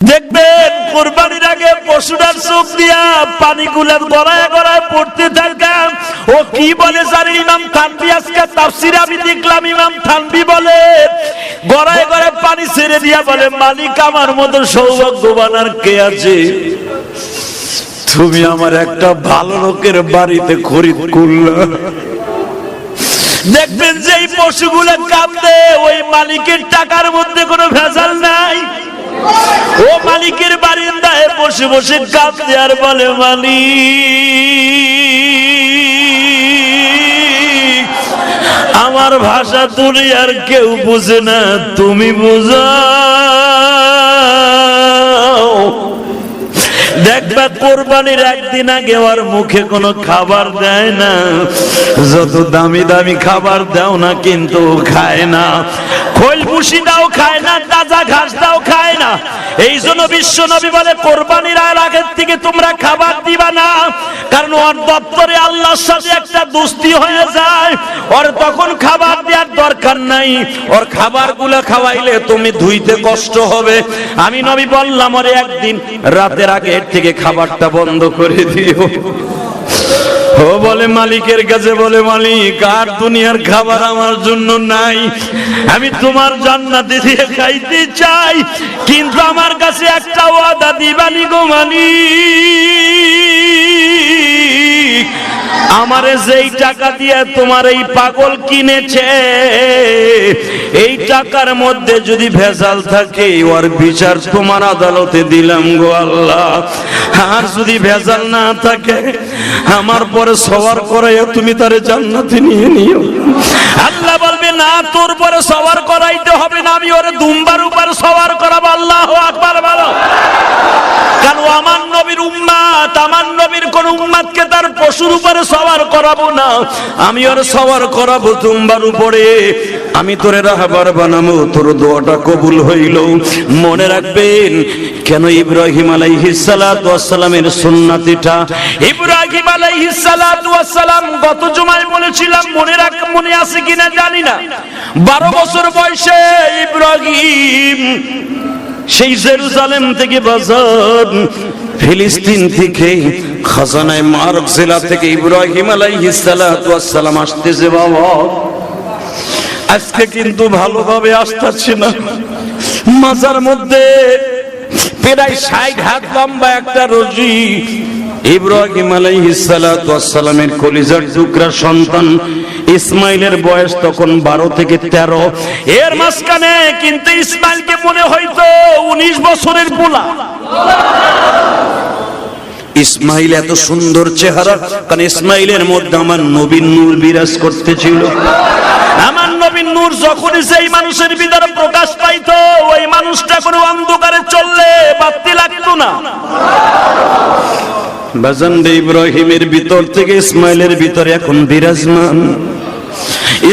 দেখবেন কুরবানির আগে পশুটার চোখ দিয়া পানিগুলো গড়ায় গড়ায় পড়তে থাকে। ও কি বলে জানি ইমাম থানভী আজকে তাফসীরে আমি দেখলাম ইমাম থানভী বলে গড়ায় গড়ায় পানি ছেড়ে দিয়া বলে, মালিক আমার মতো সৌভাগ্যবান আর কে আছে? তুমি আমার একটা ভালো লোকের বাড়িতে খরিদ করলা। দেখবেন যে এই পশুগুলো কাঁদে, ওই মালিকের টাকার মধ্যে কোনো ভেজাল নাই। ও মালিকের বারিন্দায় বসে বসে কাঁদে আর বলে, মালিক আমার ভাষা দুনিয়ার কেউ বুঝে না, তুমি বুঝাও। দেখবা কোরবানির একদিন আগে ওর মুখে কোনো খাবার দেয় না, যত দামি দামি খাবার দাও না কিন্তু খায় না, খোল ভুসি দাও খায় না, তাজা ঘাস দাও খায় না। এই জন্য বিশ্ব নবী বলে কোরবানির আগের থেকে তোমরা খাবার দিবা না, কারণ ওর দপ্তরে আল্লাহর সাথে একটা দোস্তি হয়ে যায়, ওর তখন খাবার দেওয়ার দরকার নাই। ওর খাবারগুলো খাওয়াইলে তুমি ধুইতে কষ্ট হবে। আমি নবী বললাম ওরে একদিন রাতের আগে থেকে খাবারটা বন্ধ করে দিও। ও বলে মালিকের কাছে বলে, মালিক আর দুনিয়ার খাবার আমার জন্য নাই, আমি তোমার জান্নাতে দিয়ে খাইতে চাই, কিন্তু আমার কাছে একটা ওয়াদা দিবানি গো মালিক। আমারে যেই টাকা দিয়ে তোমার এই পাগল কিনেছে, এই টাকার মধ্যে যদি ভেজাল থাকে ওর বিচার তোমার আদালতে দিলাম গো আল্লাহ। আর যদি ভেজাল না থাকে আমার পরে সওয়ার করাইয়া তুমি তারে জান্নাতে নিয়ে নিও। আল্লাহ বলবে না, তোর পরে সওয়ার করাইতে হবে না, আমি ওরে দুম্বার উপর সওয়ার করাবো। আল্লাহু আকবার বলো। কারণ আমার নবীর উম্মত, আমার নবীর কোন উম্মতকে তার পশুর উপরে সওয়ার করাবো না, আমি ওরে সওয়ার করাবো দুম্বার উপরে। আমি তোরে রাহবার বানাবো, তোর দোয়াটা কবুল হইল। মনে রাখবেন কেন ইব্রাহিম আলাইহিস সালাতু ওয়াস সালামের সুন্নাতিটা, ইব্রাহিম আলাইহিস সালাতু ওয়াস সালাম গত জুমায় বলেছিলাম, মনে আছে কিনা জানি না, 12 বছর বয়সে ইব্রাহিম সেই জেরুজালেম থেকে বাজার ফিলিস্তিন থেকে খাজানায়ে মারক জেলা থেকে ইব্রাহিম আলাইহিস সালাতু ওয়াস সালাম আসতেছে। বাবা আজকে কিন্তু ভালোভাবে আসতেছে না, মাজার মধ্যে প্রায় 60 হাত লম্বা একটা রশি ইব্রাহিম আলাইহিস সালাতু ওয়াস সালামের কলিজার টুকরা সন্তান ইসমাইলের বয়স তখন 12 থেকে 13। এর মাঝখানে কিন্তু ইসমাইলকে মনে হইতো 19 বছরের পোলা। ইসমাইল এত সুন্দর চেহারা, কারণ ইসমাইলের মধ্যে আমার নবীর নূর বিরাজ করতেছিল। আমার নবীর নূর যখনই সেই মানুষের ভিতরে প্রকাশ পাইতো, ওই মানুষটা কোনো অন্ধকারে চললে বাতি লাগতো না। বাজানদে ইব্রাহিমের ভিতর থেকে ইসমাইলের ভিতরে এখন বিরাজমান।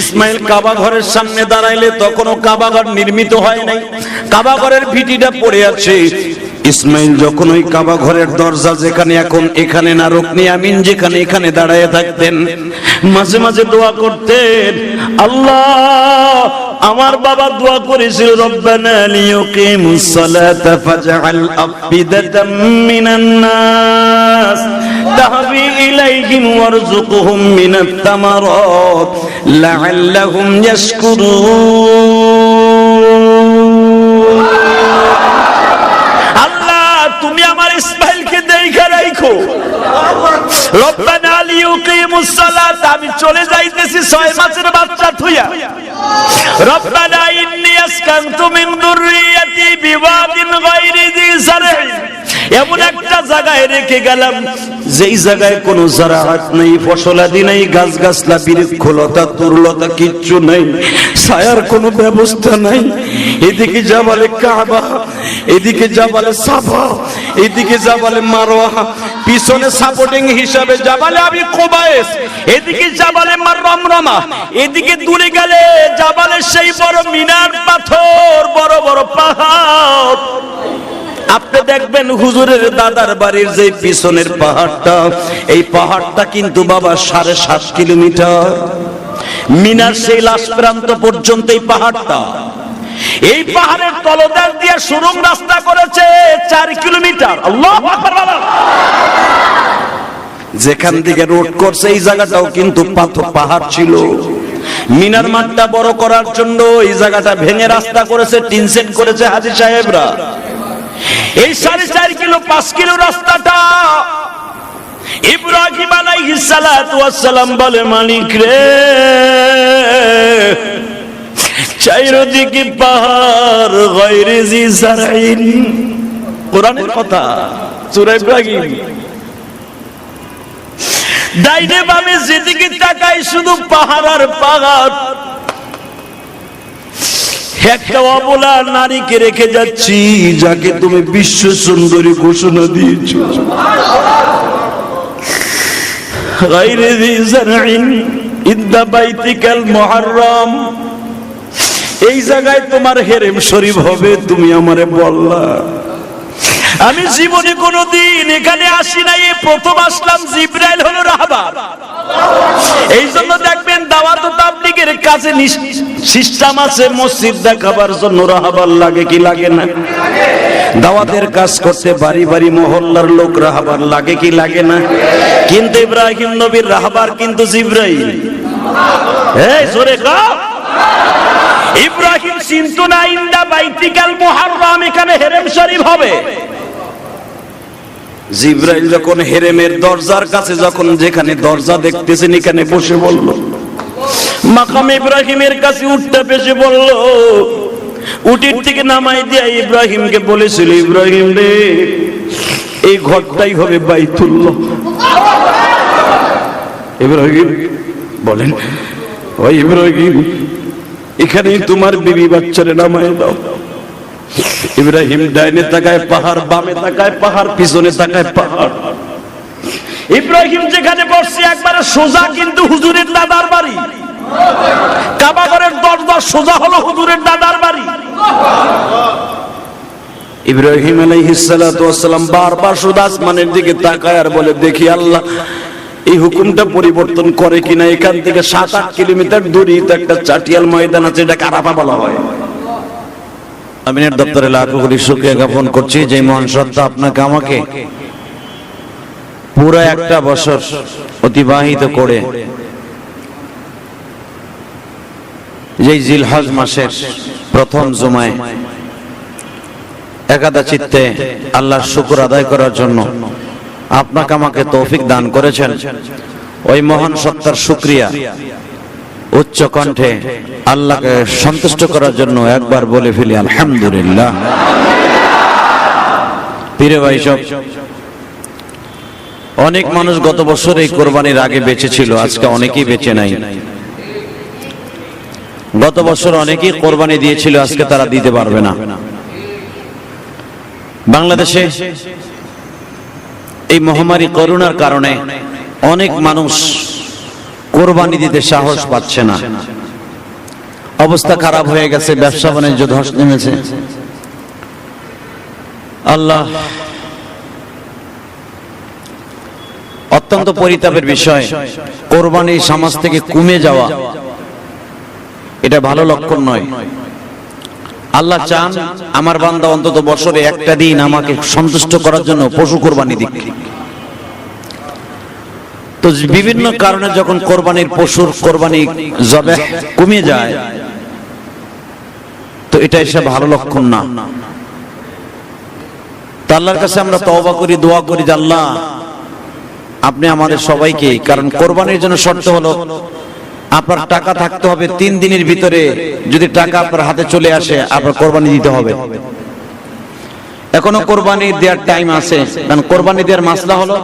ইসমাইল কাবা ঘরের সামনে দাঁড়াইলে তখনও কাবা ঘর নির্মিত হয় নাই, কাবা ঘরের ভিটিটা পড়ে আছে। ইসমাইল যখন ওই কাবা ঘরের দরজা যেখানে এখন এখানে না রুকনি আমিন যেখানে এখানে দাঁড়ায় থাকতেন, মাঝে মাঝে দোয়া করতেন। আল্লাহ আমার বাবা দোয়া করেছিল, রব্বানা লিয়ুকিমুস সালাতা ফাজআল আফিদাতাম মিনান নাস তাহবি ইলাইহিম ওয়ারযুকহুম মিনাত তামারাত লাআল্লাহুম ইয়াশকুরুন। আল্লাহ তুমি আমার ইসমাইলকে দেখে রাখো। রব্বানা লিয়ুকিমুস সালাত, আমি চলে যাইতেছি 6 মাসের বাচ্চা থুইয়া। রব্বানা ইন্নী আসকানতু মিন যুররিয়াতি বিওয়াদিন গায়রি যি যার'ইন, এমন একটা জায়গায় রেখে গেলাম যেই জায়গায় কোনো জারাআত নেই, ফসলাদি নেই, গাছ গাছলা বৃক্ষলতা তুরলতা কিচ্ছু নেই, ছায়ার কোনো ব্যবস্থা নাই। এদিকে জাবালে কাবা, এদিকে জাবালে সাফা, এদিকে জাবালে মারওয়া, পিছনে সাপোর্টিং হিসাবে জাবালে আবি কুবাইস, এদিকে জাবালে রমরমা, এদিকে দূরে গেলে জাবালে সেই বড় মিনার পাথর, বড় বড় পাহাড়। আপনি দেখবেন হুজুরের দাদার বাড়ির যে পিছনের পাহাড়টা, এই পাহাড়টা কিন্তু বাবা 7.5 কিলোমিটার। মিনার সেই লাশ প্রান্ত পর্যন্ত এই পাহাড়টা। এই পাহাড়ের তলদেশ দিয়ে সুরঙ্গ রাস্তা করেছে 4 কিলোমিটার। আল্লাহু আকবার বলেন। যেখান থেকে রোড করছে এই জায়গাটাও কিন্তু পাহাড় ছিল। মিনার মাঠটা বড় করার জন্য এই জায়গাটা ভেঙে রাস্তা করেছে, টিন সেট করেছে হাজী সাহেবরা। এই 4.5 কিলো 5 কিলো রাস্তাটা ইব্রাহিম আলাইহিস সালাতু ওয়াস সালাম বলে, মালিক রে, চারিদিকে পাহাড়, গায়রে জি জারঈন, কোরআনের কথা, সূরা ইব্রাহিম। ডাইনে বামে যেদিকে তাকাই শুধু পাহাড় আর পাহাড়। একটা অবলা নারীকে রেখে যাচ্ছি, যাকে তুমি বিশ্ব সুন্দরী ঘোষণা দিয়েছো। গায়রে জি জারঈন ইনদা বাইতিকাল মুহাররম, এই জায়গায় তোমার হেরেম শরীফ হবে, তুমি আমারে বললা। আমি জীবনে কোনোদিন এখানে আসি নাই, প্রথম আসলাম। জিবরাইল হলো রাহবার। এই জন্য দেখবেন দাওয়াত ও তাবলীগের কাছে সিস্টেম আছে, মসজিদ দেখাবার জন্য রাহবার লাগে কি লাগে না? দাওয়াতের কাজ করতে বাড়ি বাড়ি মহল্লার লোক রাহবার লাগে কি লাগে না? কিন্তু ইব্রাহিম নবীর রাহবার কিন্তু জিবরাইল। এই জোরে কও। ইব্রাহিম চিন্তা না ইনদা বাইতিকাল মুহাররম, এখানে হেরেম শরীফ হবে। জিবরাইল যখন হেরেমের দরজার কাছে, যখন যেখানে দরজা দেখতেছেন এখানে বসে বলল, মাকাম ইব্রাহিমের কাছে উঠতে পেছে বলল, উটির থেকে নামাই দিয়ে ইব্রাহিমকে বলেছিল, ইব্রাহিম রে, এই ঘরটাই হবে বাইতুল্লাহ। ইব্রাহিম বলেন, ওই ইব্রাহিম, এখানেই তোমার বিবি বাচ্চারে নামায় দাও। ইব্রাহিম ডাইনে তাকায় পাহাড়, বামে তাকায় পাহাড়, পিছনে তাকায় পাহাড়। ইব্রাহিম যেখানে বসছে একবারে সোজা কিন্তু হুজুরের দাদার বাড়ি। কাবা ঘরের দরজা সোজা হলো হুজুরের দাদার বাড়ি। ইব্রাহিম আলাইহিস সালাতু ওয়াস সালাম বারবার সোজা আসমানের দিকে তাকায় আর বলে, দেখি আল্লাহ এই হুকুমটা পরিবর্তন করে কিনা। এখান থেকে 7-8 কিলোমিটার দূরে একটা চাটিয়াল ময়দান আছে, এটাকে আরাফা বলা হয়। আমিনের দপ্তরে লাখো কোটি শুকরিয়া জ্ঞাপন করছি যে মহান সত্তা আপনাকে আমাকে পুরো একটা বছর অতিবাহিত করে যে জিলহজ মাসের প্রথম জুমায় একাদা চিত্তে আল্লাহর শুকর আদায় করার জন্য আপনাকে আমাকে তৌফিক দান করেছেন। ওই মহান সত্তার শুকরিয়া উচ্চ কণ্ঠে আল্লাহকে সন্তুষ্ট করার জন্য একবার বলে ফেলি আলহামদুলিল্লাহ। পীরে ভাই সব, অনেক মানুষ গত বছর এই কোরবানির আগে বেঁচে ছিল, আজকে অনেকেই বেঁচে নাই। গত বছর অনেকেই কোরবানি দিয়েছিল, আজকে তারা দিতে পারবে না। বাংলাদেশে এই মহামারী করোনার কারণে অনেক মানুষ কোরবানি দিতে সাহস পাচ্ছে না। অবস্থা খারাপ হয়ে গেছে, ব্যবসা বাণিজ্য ধস নেমেছে। আল্লাহ, অত্যন্ত পরিতাপের বিষয়, কোরবানি সমাজ থেকে কমে যাওয়া এটা ভালো লক্ষণ নয়। আল্লাহ চান আমার বান্দা অন্তত বছরে একটা দিন আমাকে সন্তুষ্ট করার জন্য পশু কোরবানি দিক। তো বিভিন্ন কারণে যখন কোরবানির পশুর কোরবানি জবে কমে যায়, তো এটা এসে ভালো লক্ষণ না। তো আল্লাহর কাছে আমরা তওবা করি, দোয়া করি যে আল্লাহ আপনি আমাদের সবাইকে, কারণ কোরবানির জন্য শর্ত হলো আপনার টাকা থাকতে হবে 3 দিনের ভিতরে। যদি টাকা আপনার হাতে চলে আসে আপনার কোরবানি দিতে হবে। এখনো কোরবানি দেওয়ার টাইম আছে, কারণ কোরবানি দেওয়ার মাসলা হলো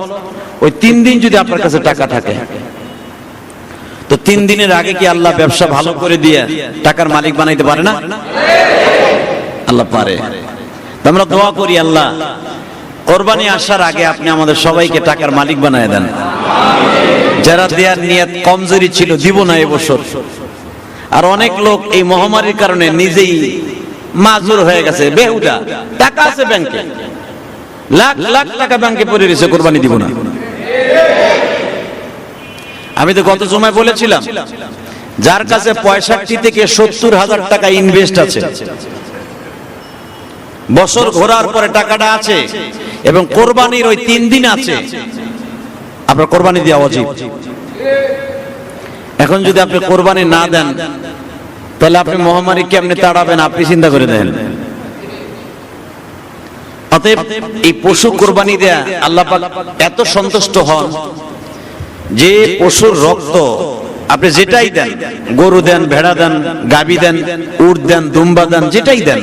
ওই 3 দিন যদি আপনার কাছে টাকা থাকে, তো 3 দিনের আগে কি আল্লাহ ব্যবসা ভালো করে দিয়ে টাকার মালিক বানাইতে পারে না? আল্লাহ পারে। তো আমরা দোয়া করি আল্লাহ কোরবানি আসার আগে আপনি আমাদের সবাইকে টাকার মালিক বানায় দেন। যারা দেওয়ার নিয়ত কমজোরি ছিল দিব না এবছর। আর অনেক লোক এই মহামারীর কারণে নিজেই মাজুর হয়ে গেছে, বেহুদা টাকা আছে ব্যাংকে, লাখ লাখ টাকা ব্যাংকে পড়ে রয়েছে, কোরবানি দিব না। আমি তো গত সময় বলেছিলাম, যার কাছে 65 থেকে 70 হাজার টাকা ইনভেস্ট আছে, বছর ঘোরার পরে টাকাটা আছে এবং কোরবানির ওই 3 দিন আছে, আপনার কোরবানি দেওয়া উচিত। এখন যদি আপনি কোরবানি না দেন তাহলে আপনি মহামারী কেমনে তাড়াবেন আপনি চিন্তা করে দেন। অতএব এই পশু কোরবানি দেয়া আল্লাহ পাক এত সন্তুষ্ট হন যে পশুর রক্ত আপনি যেটাই দেন, গরু দেন, ভেড়া দেন, গাভী দেন, উট দেন, দুম্বা দেন, যেটাই দেন,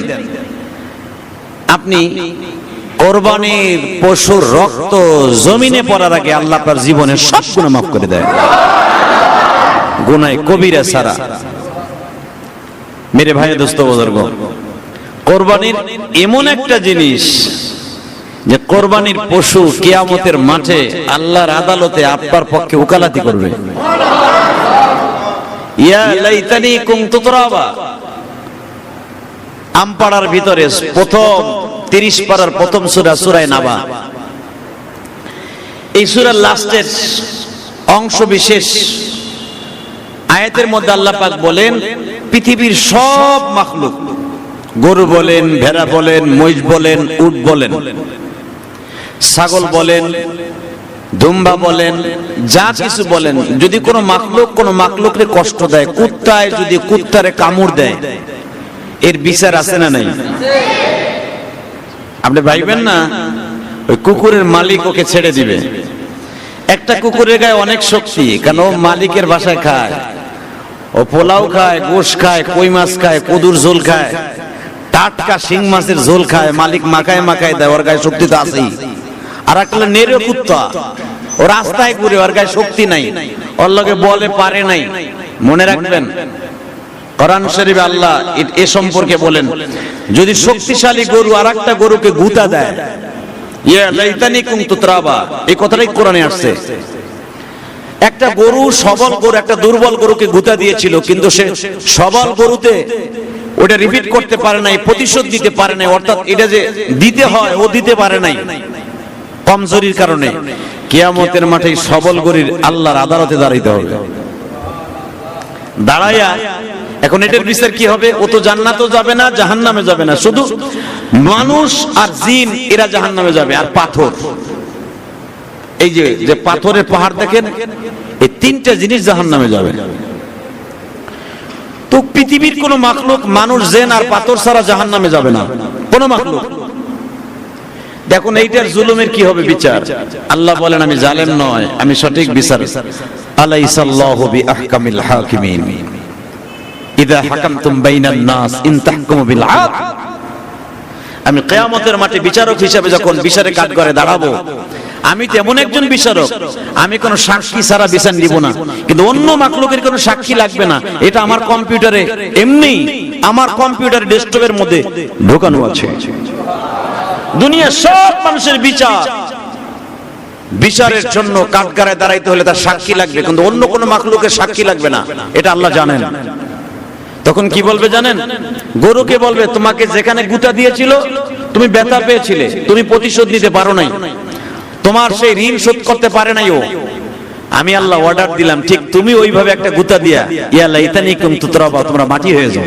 আপনি কোরবানির পশুর রক্ত জমিনে পড়ার আগে আল্লাহ তার জীবনের সব গুনাহ মাফ করে দেয়, গুনাহ কবিরা ছাড়া। মেরে ভাই দোস্ত বুজুর্গ, কোরবানির এমন একটা জিনিস যে কোরবানির পশু কিয়ামতের মাঠে আল্লাহর আদালতে আপনার পক্ষে ওকালতি করবে। ইয়া লাইতানি কুনতু তুরাবা, আমপাড়ার ভিতরে প্রথম 30 পারার প্রথম সূরা সূরা নাবা, এই সূরার লাস্টের অংশ বিশেষ আয়াতের মধ্যে আল্লাহ পাক বলেন পৃথিবীর সব মাখলুক, গরু বলেন, ভেড়া বলেন, মহিষ বলেন, উট বলেন, ছাগল বলেন, দুম্বা বলেন, যা কিছু বলেন, যদি কোনো মাখলুকরে কষ্ট দেয়, কুত্তায় যদি কুত্তারে কামড় দেয়, এর বিচার আছে না নাই? আপনি ভাইবেন না ওই কুকুরের মালিক ওকে ছেড়ে দিবে। একটা কুকুরের গায়ে অনেক শক্তি, কারণ ও মালিকের বাসায় খায়, ও পোলাও খায়, গোশ খায়, কই মাছ খায়, কদুর ঝোল খায়, টাটকা শিং মাছের ঝোল খায়, মালিক মাখায় মাখায় দেয়, ওর গায়ে শক্তি তো আছেই। আর একটা নেড়ে কুত্তা, ও রাস্তায় ঘুরে, ওর গায়ে শক্তি নাই, ওর লগে বলে পারে নাই। মনে রাখবেন কোরআন শরীফে আল্লাহ এ সম্পর্কে বলেন, যদি শক্তিশালী গরু আর একটা গরুকে গুতা দেয়, ইয়া লাইতানি কুনতু তুরাবা, এই কথাটাই কোরআনে আসছে। একটা গরু সবল গরু একটা দুর্বল গরুকে গুতা দিয়েছিল, কিন্তু সে সবল গরুতে ওটা রিপিট করতে পারে নাই, প্রতিশোধ দিতে পারে নাই, অর্থাৎ এটা যে দিতে হয় ও দিতে পারে নাই কমজোরির কারণে। কিয়ামতের মাঠে সবল গরুর আল্লাহর আদালতে দাঁড়াইতে হবে। দাঁড়ায়া এখন এটার বিচার কি হবে? ও তো জান্নাতেও যাবে না, জাহান্নামে যাবে না, শুধু মানুষ আর জিন এরা জাহান্নামে যাবে। আর পাথর, এই যে পাথরের পাহাড় দেখেন, এই 3টা জিনিস জাহান্নামে যাবে। তো পৃথিবীর কোন মাখলুক, মানুষ, জিন আর পাথর ছাড়া জাহান্নামে যাবে না কোন মাখলুক। দেখুন এইটার জুলুমের কি হবে বিচার? আল্লাহ বলেন আমি জালেম নয়, আমি সঠিক বিচার। আলাইসাল্লাহু বিআহকামিল হাকিমিন, ইযা হাকামতুম বাইনান নাস ইন তাহকুমু বিল আদল। আমি কিয়ামতের মাঠে বিচারক হিসেবে যখন বিচারের কাঠগড়ে দাঁড়াবো, আমি তো এমন একজন বিচারক, আমি কোনো সাক্ষী ছাড়া বিচার নিব না। কিন্তু অন্য মাখলুকের কোনো সাক্ষী লাগবে না, এটা আমার কম্পিউটারে এমনি, আমার কম্পিউটার ডেস্কটপের মধ্যে ঢোকানো আছে। দুনিয়ার সব মানুষের বিচারের জন্য কাঠগড়ায় দাঁড়াইতে হলে তার সাক্ষী লাগবে, কিন্তু অন্য কোনো মাখলুকের সাক্ষী লাগবে না, এটা আল্লাহ জানেন। তখন কি বলবে জানেন? গরুকে বলবে তোমাকে যেখানে গুতা দিয়েছিল তুমি ব্যথা পেয়েছিলে, তুমি প্রতিশোধ নিতে পারো নাই, তোমার সেই ঋণ শোধ করতে পারে নাই ও, আমি আল্লাহ অর্ডার দিলাম ঠিক তুমি ওইভাবে একটা গুতা দিয়া ইয়া লাইতানি কুনতু তুরাবা, তোমরা মাটি হয়ে যাও।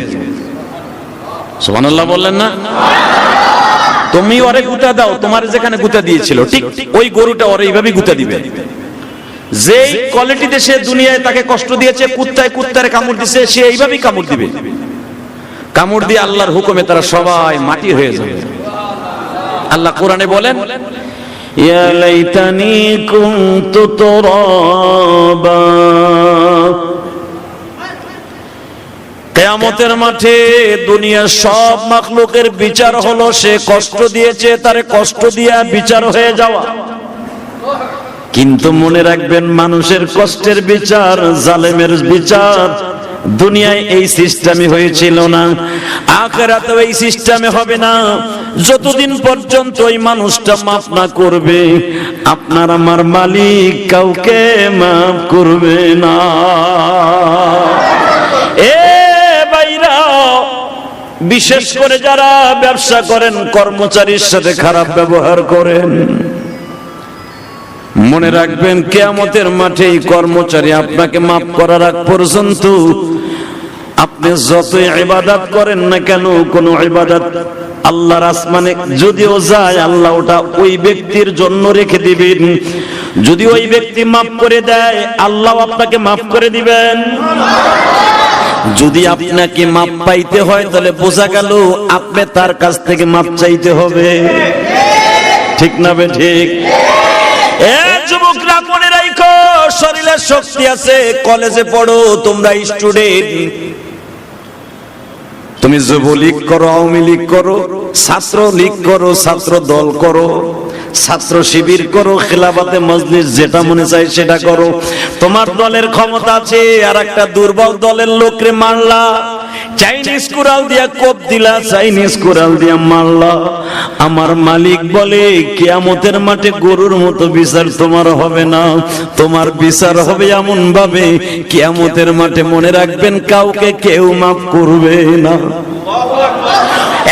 সুবহানাল্লাহ বললেন না? তুমি ওরে গুতা দাও, তোমার যেখানে গুতা দিয়েছিল ঠিক ওই গরুটা ওরে এইভাবেই গুতা দিবে। যেই কোয়ালিটিতে সে দুনিয়ায় তাকে কষ্ট দিয়েছে, কুত্তারে কামড় দিয়েছে, সে এইভাবেই কামড় দিবে। কামড় দিয়ে আল্লাহর হুকুমে তারা সবাই মাটি হয়ে যাবে। আল্লাহ কোরআনে বলেন ইয়া লাইতানি কুনতু তুরাবা, কিয়ামতের মাঠে দুনিয়ার সব মাখলুকের বিচার হলো সে কষ্ট দিয়েছে, তারে কষ্ট দিয়া বিচার হয়ে যাওয়া। কিন্তু মনে রাখবেন মানুষের কষ্টের বিচার, জালেমের বিচার দুনিয়ায় এই সিস্টেমে হয়েছিল না, আখিরাতেও এই সিস্টেমে হবে না। যতদিন পর্যন্ত ওই মানুষটা মাফ না করবে, আপনার আমার মালিক কাউকে মাফ করবে না। বিশেষ করে যারা ব্যবসা করেন, কর্মচারীর সাথে খারাপ ব্যবহার করেন, মনে রাখবেন কিয়ামতের মাঠে এই কর্মচারী আপনাকে মাফ করার আগ পর্যন্ত আপনি যতই ইবাদত করেন না কেন, কোনো ইবাদত আল্লাহর আসমানে যদিও যায়, আল্লাহ ওটা ওই ব্যক্তির জন্য রেখে দিবেন। যদি ওই ব্যক্তি মাফ করে দেয়, আল্লাহ আপনাকে মাফ করে দিবেন। যদি আপনাকে মাপ পাইতে হয়, তাহলে বোঝা গেল আপনি তার কাছ থেকে মাপ চাইতে হবে। ঠিক না বে ঠিক? এ যুবকরা মনে রাখো, শরীরের শক্তি আছে, কলেজে পড়ো, তোমরা স্টুডেন্ট, তুমি যুবলীগ করো, আওয়ামী লীগ করো, ছাত্র লীগ করো, ছাত্র দল করো, ছাত্র শিবির করো, খেলাফতে মজলিস, যেটা মনে চায় সেটা করো। তোমার দলের ক্ষমতা আছে, আর একটা দুর্বল দলের লোকরে মারলা, চাইনিজ কুড়াল দিয়া কোপ দিলা, চাইনিজ কুড়াল দিয়া মারলা। আমার মালিক বলে কিয়ামতের মাঠে গরুর মতো বিচার তোমার হবে না, তোমার বিচার হবে এমন ভাবে, কিয়ামতের মাঠে মনে রাখবেন কাউকে কেউ মাফ করবে না।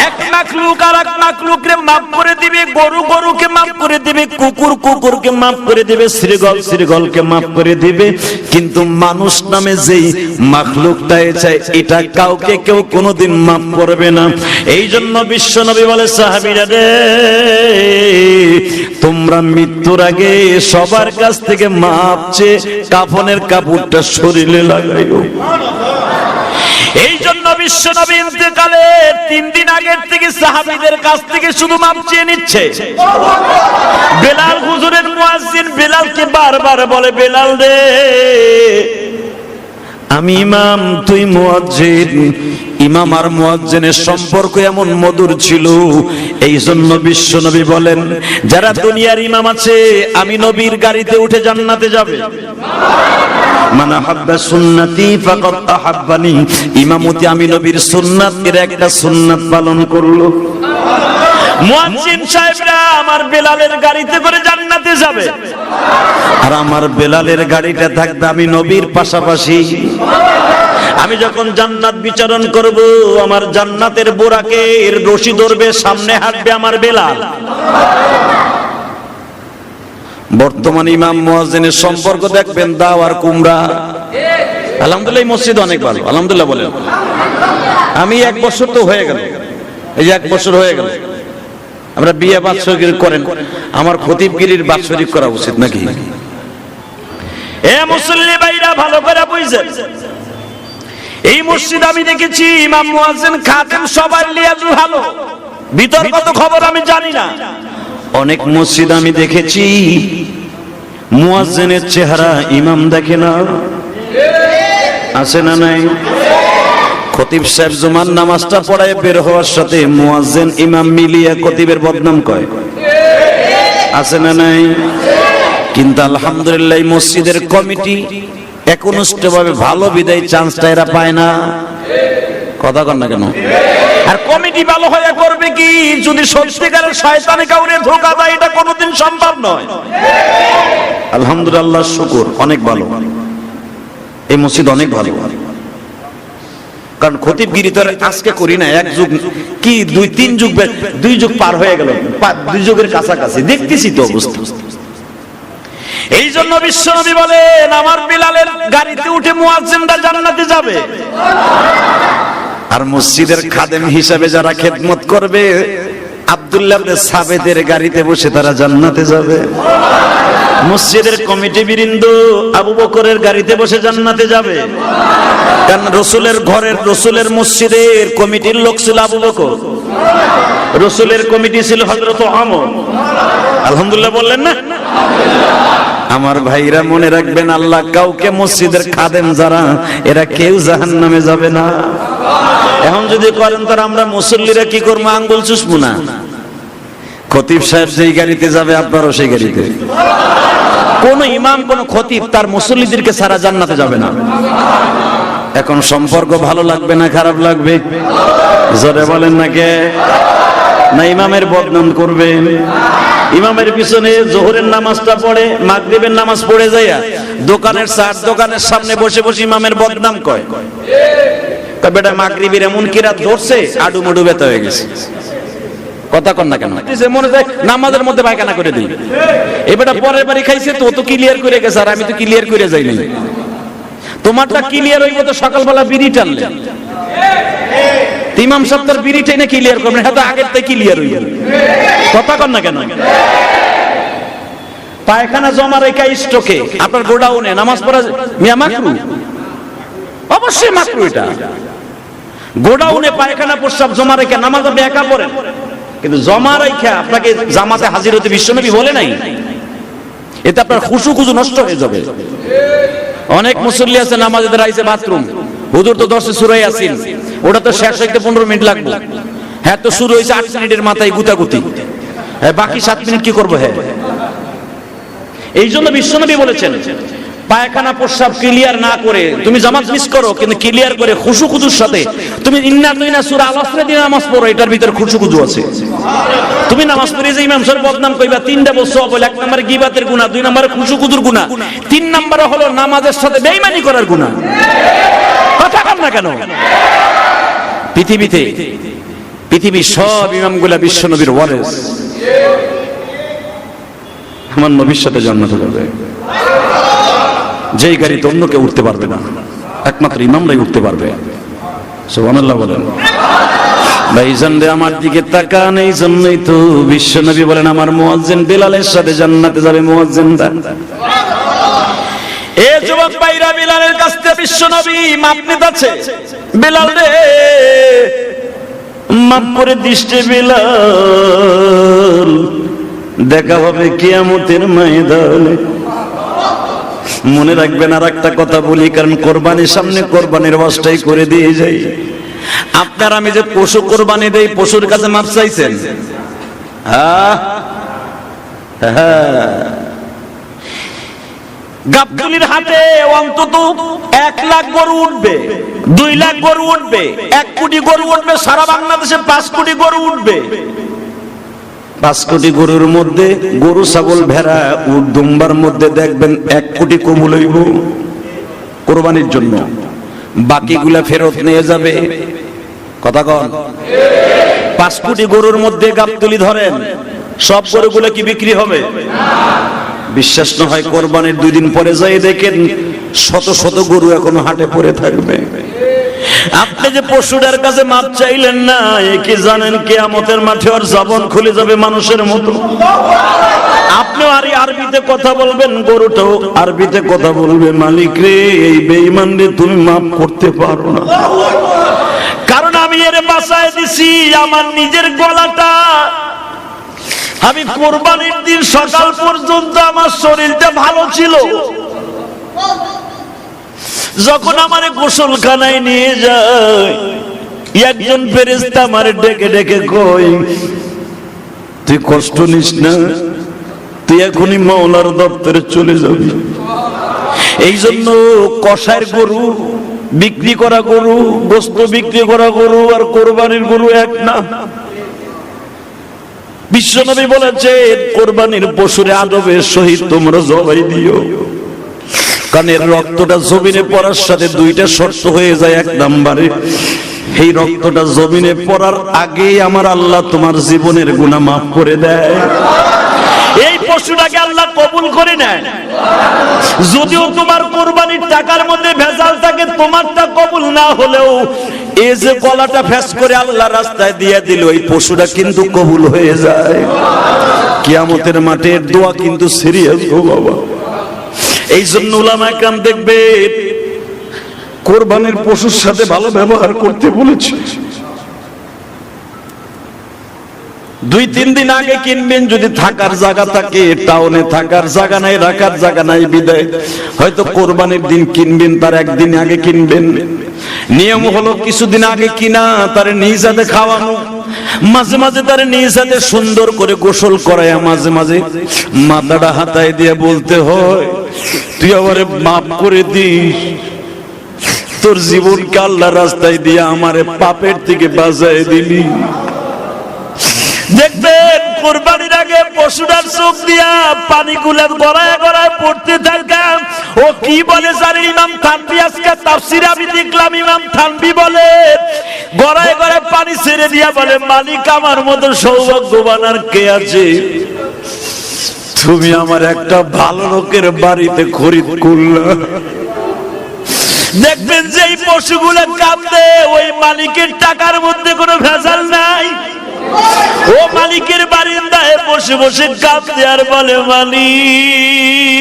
এক মাখলুক আর এক মাখলুককে মাফ করে দিবে, গরু গরুকে মাফ করে দিবে, কুকুর কুকুরকে মাফ করে দিবে, শ্রীগল শ্রীগলকে মাফ করে দিবে, কিন্তু মানুষ নামে যেই মাখলুকটা চাই, এটা কাউকে কেউ কোনোদিন মাফ করবে না। এই জন্য বিশ্বনবী বলে, সাহাবীরা রে, তোমরা মৃত্যুর আগে সবার কাছ থেকে মাপ চেয়ে কাফনের কাপড়টা শরীরে লাগাইও। এই জন্য বিশ্বনবী ইন্তেকালে 3 দিন আগের থেকে সাহাবীদের কাছ থেকে শুধু মাপ চেয়ে নিচ্ছে। বেলাল হুজুরের মুয়াজ্জিন বেলালকে বারবার বলে, বেলাল রে, আমি ইমাম, তুই মুয়াজ্জিন। ইমাম আর মুয়াজ্জিনের সম্পর্ক এমন মধুর ছিল, এই জন্য বিশ্বনবী বলেন, যারা দুনিয়ার ইমাম আছে, আমি নবীর গাড়িতে উঠে জান্নাতে যাবে। মান আহাব্বা সুন্নতি ফাকাদ আহাব্বানি, ইমামতি আমি নবীর সুন্নাত, এর একটা সুন্নাত পালন করলো। মুয়াজ্জিন সাহেবরা আমার বেলালের গাড়িতে করে জান্নাতে যাবে, আর আমার বেলালের গাড়িটা থাকবে আমি নবীর পাশাপাশি। আমি যখন জান্নাত বিচরণ করব, আমার জান্নাতের বোরাকের রশি ধরবে, সামনে হাঁটবে আমার বেলাল। বর্তমান ইমাম মুয়াজ্জিনের সম্পর্ক দেখবেন দাও আর কুমড়া। আলহামদুলিল্লাহ, মসজিদ অনেক ভালো, আলহামদুলিল্লাহ বলেন। আমি 1 বছর তো হয়ে গেল, এই 1 বছর হয়ে গেল। আমরা বিয়ে বাৎসরিক করেন, আমার খতিবগিরির বাৎসরিক করা উচিত নাকি? এ মুসল্লি ভাইরা ভালো করে বুঝছেন, এই মসজিদ আমি দেখেছি ইমাম মুয়াজ্জিন খাদেম সবার লিয়াজ ভালো, বিতর্কত খবর আমি জানি না। অনেক মসজিদ আমি দেখেছি মুয়াজ্জিনের চেহারা ইমাম দেখে না, আছে না নাই? খতিব সাহেব জুমার নামাজটা পড়ায় বের হওয়ার সাথে মুয়াজ্জিন ইমাম মিলিয়ে খতিবের বদনাম কয়, আছে না নাই? কিন্তু আলহামদুলিল্লাহ মসজিদের কমিটি একনিষ্ঠভাবে ভালো বিদায় চান্সটা এরা পায় না। কথা কন না কেন? আর কমিটি ভালো হয়ে করবে কি যদি সত্যিকারের শয়তানে কাউরে ধোঁকা দেয়? এটা কোনোদিন সম্ভব নয়। আলহামদুলিল্লাহ, শুকর, অনেক ভালো, এই মসজিদ অনেক ভালো। কারণ খতিবগিরি তো আজকে করি না, 1 যুগ কি 2-3 যুগ, 2 যুগ পার হয়ে গেল, 2 যুগের কাছাকাছি দেখতেছি তো অবস্থা। এই জন্য বিশ্বনবী বলেন, আমার বিলালের গাড়িতে উঠে মুয়াজ্জিনরা জান্নাতে যাবে, আর মসজিদের খাদেম হিসাবে যারা খেদমত করবে আব্দুল্লাহ ইবনে সাবেদের গাড়িতে বসে তারা জান্নাতে যাবে। মসজিদের কমিটি বৃন্দ আবু বকরের গাড়িতে বসে জান্নাতে যাবে, কারণ রসুলের ঘরের, রসুলের মসজিদের কমিটির লোক ছিল আবু বকর, রসুলের কমিটি ছিল হযরত ওমর। আলহামদুলিল্লাহ বললেন না? আমার ভাইরা মনে রাখবেন, আল্লাহ কাউকে মসজিদের খাদেম যারা, এরা কেউ জাহান্নামে যাবে না। এখন যদি করেন তার আমরা মুসল্লিরা কি করবো? আঙ্গুল চুষবো না? খতিব সাহেব যেই গাড়িতে যাবে আপনারও সেই গাড়িতে। কোন ইমাম, কোন খতিব তার মুসল্লিদেরকে সারা জান্নাতে যাবে না। এখন সম্পর্ক ভালো লাগবে না খারাপ লাগবে? জোরে বলেন না কে? না ইমামের বদনাম করবেন? ইমামের পিছনে জোহরের নামাজটা পড়ে, মাগরিবের নামাজ পড়ে যাইয়া দোকানের চার দোকানের সামনে বসে বসে ইমামের বদনাম কয়। বেটা মাগরিবের এমন কি রাত ধরছে, আডু মুডু ব্যথা হয়ে গেছে। কথা কন না কেন? মনে যায় নামাজের মধ্যে পায়খানা করে দিই। এবারে পরের বাড়ি খাইছে তো, তো ক্লিয়ার করে গেছে, আর আমি তো ক্লিয়ার করে যাই নাই। তোমারটা ক্লিয়ার হইব তো সকালবেলা বিড়ি টানলে। ইমাম সাহেব তার বিড়ি টেনে ক্লিয়ার করবেন, হ্যাঁ তো আগের থেকে ক্লিয়ার হইল, কথা কন না কেন? পায়খানা জমা রেখা স্টকে আপনার গোডাউনে নামাজ পড়া মিয়া মাকরু? অবশ্যই মাকরু। এটা গোডাউনে পায়খানা প্রস্রাব জমা রেখে নামাজ আপনি একা পড়েন, কিন্তু জমা রেখে আপনাকে জামাতে হাজির হতে বিশ্বনবী বলে নাই। এতে আপনার খুশু খুজু নষ্ট হয়ে যাবে। অনেক মুসল্লি আছে নামাজে দাঁড়াইছে বাথরুম, হুজুর তো 10 সূরা ইয়াসিন, ওটা তো শেষ হইতে 15 মিনিট লাগবে, হ্যাঁ তো শুরু হয়েছে 8 মিনিটের মাথায় গুতাগুতি, হ্যাঁ বাকি 7 মিনিট কি করবো? হ্যাঁ, এই জন্য বিশ্বনবী বলেছেন পায়খানা প্রস্রাব ক্লিয়ার না করে তুমি জামাত মিস করো, কিন্তু ক্লিয়ার করে খুশু খুজুর সাথে তুমি ইন্না তুইনা সূরা আল আসরে দিয়ে নামাজ পড়ো, এটার ভিতর খুশু খুজু আছে। তুমি নামাজ পড়ে যে ইমাম সাহেব বদনাম কইবা, 3টা বলছো বলে, 1 নম্বরে গীবাতের গুনাহ, 2 নম্বরে খুশু খুজুর গুনাহ, 3 নম্বরে হলো নামাজের সাথে বেঈমানি করার গুনাহ। কথা কম না কেন? পৃথিবীর সব ইমামগুলা বিশ্বনবীর ওয়ারিস, আমার নবীর সাথে জান্নাতে যাবে। যেই গাড়িতে অন্য কেউ উঠতে পারবে না, একমাত্র ইমামরাই উঠতে পারবে। সুবহানাল্লাহ বলেন। ভাইজান রে আমার দিকে তাকান, এই জন্যই তো বিশ্বনবী বলেন আমার মুয়াজ্জিন বেলালের সাথে জান্নাতে যাবে। মুয়াজ্জিনরা, এ যুবক ভাইরা, বেলালের কাছ থেকে বিশ্বনবী মাপ নিতেছে। বেলাল রে মাপ করে দিশে বেলাল, দেখা হবে কিয়ামতের ময়দানে। মনে রাখবেন আর একটা কথা বলি, কারণ কোরবানির সামনে কোরবানির ওয়াজটাই করে দিয়ে যাই। আপনার আমি যে পশু কোরবানি দেই, পশুর কাছে মাপ চাইছেন? গাবতলীর হাটে অন্তত 1 লাখ গরু উঠবে, 2 লাখ গরু উঠবে, 1 কোটি গরু উঠবে, সারা বাংলাদেশে 5 কোটি গরু উঠবে। 5 কোটি গরুর মধ্যে গরু, ছাগল, ভেড়া, উট, দুম্বার মধ্যে দেখবেন 1 কোটি কবুল হইব কোরবানির জন্য, বাকিগুলা ফেরত নিয়ে যাবে। কথা কন? 5 কোটি গরুর মধ্যে গাবতলী ধরেন, সব গরুগুলো কি বিক্রি হবে? বিশ্বাস না হয় কোরবানির 2 দিন পরে যাই দেখেন শত শত গরু এখনো হাটে পড়ে থাকবে। আপনি যে পশুটার কাছে মাপ চাইলেন না, এ কি জানেন কিয়ামতের মাঠে ওর জবান খুলে যাবে মানুষের মতো। আপনিও আরবিতে কথা বলবেন, গরুটাও আরবিতে কথা বলবে, মালিক রে এই বেঈমান রে তুমি মাপ করতে পারো না, কারণ আমি এর বাঁচায় দিছি আমার নিজের গলাটা। আমি কোরবানির দিন সকাল পর্যন্ত আমার শরীরটা ভালো ছিল, যখন আমারে গোসলখানায় নিয়ে যায় একজন ফেরেশতা আমারে ডেকে ডেকে কই, তুই কষ্ট নিস না, তুই এখনই মাওলার দপ্তরে চলে যাবি। এই জন্য কষায়ের গরু বিক্রি করা গরু, গোশত বিক্রি করা গরু আর কোরবানির গরু এক না। বিশ্বনবী বলেছে কোরবানির পশুরে আদবের সহিত তোমরা জবাই দিও, কারণ রক্তটা জমিনে পড়ার সাথে 2টা শর্ত হয়ে যায়। 1 নম্বরে এই রক্তটা জমিনে পড়ার আগেই আমার আল্লাহ তোমার জীবনের গুনাহ মাফ করে দেয়। এই পশুটাকে আল্লাহ কবুল করে নেয়। যদিও তোমার কোরবানির টাকার মধ্যে ভেজাল থাকে, তোমারটা কবুল না হলেও এই যে গলাটা ফেস করে আল্লাহ রাস্তায় দিয়ে দিল, এই পশুটা কিন্তু কবুল হয়ে যায়। কিয়ামতের মাঠে দোয়া কিন্তু সিরিয়াস গো বাবা। এই জন্য উলামায়ে কেরাম দেখবে কোরবানির পশুর সাথে ভালো ব্যবহার করতে বলেছে। 2-3 দিন আগে কিনবেন, যদি থাকার জায়গা থাকে, টাউনে থাকার জায়গা নাই, রাখার জায়গা নাই বিদায় হয়তো কোরবানির দিন কিনবেন, তার 1 দিন আগে কিনবেন। নিয়ম হলো কিছুদিন আগে কিনা তার নিজ হাতে খাওয়ানো, মাঝে মাঝে তার নিজ হাতে সুন্দর করে গোসল করায়, মাঝে মাঝে মাথাটা হাতায় দিয়ে বলতে হয় তুই আমারে মাফ করে দিস, তোর জীবনকে আল্লাহর রাস্তায় দিয়ে আমারে পাপের থেকে বাঁচায় দিলি। দেখবেন কোরবানির আগে পশুটার চোখ দিয়া পানিগুলো গড়ায় গড়ায় পড়তে থাকে। ও কি বলে জানি ইমাম থানভী, আজকে তাফসীরে আমি দেখলাম ইমাম থানভী বলে গড়ায় গড়ায় পানি ছেড়ে দিয়া বলে, মালিক আমার মতো সৌভাগ্যবান আর কে আছে, তুমি আমার একটা ভালো লোকের বাড়িতে খরিদ করলা। দেখবেন যে এই পশুগুলো কাঁদে, ওই মালিকের টাকার মধ্যে কোনো ভেজাল নাই। ও মালিকের বারিন্দায় বসে বসে কাঁদে আর বলে, মালিক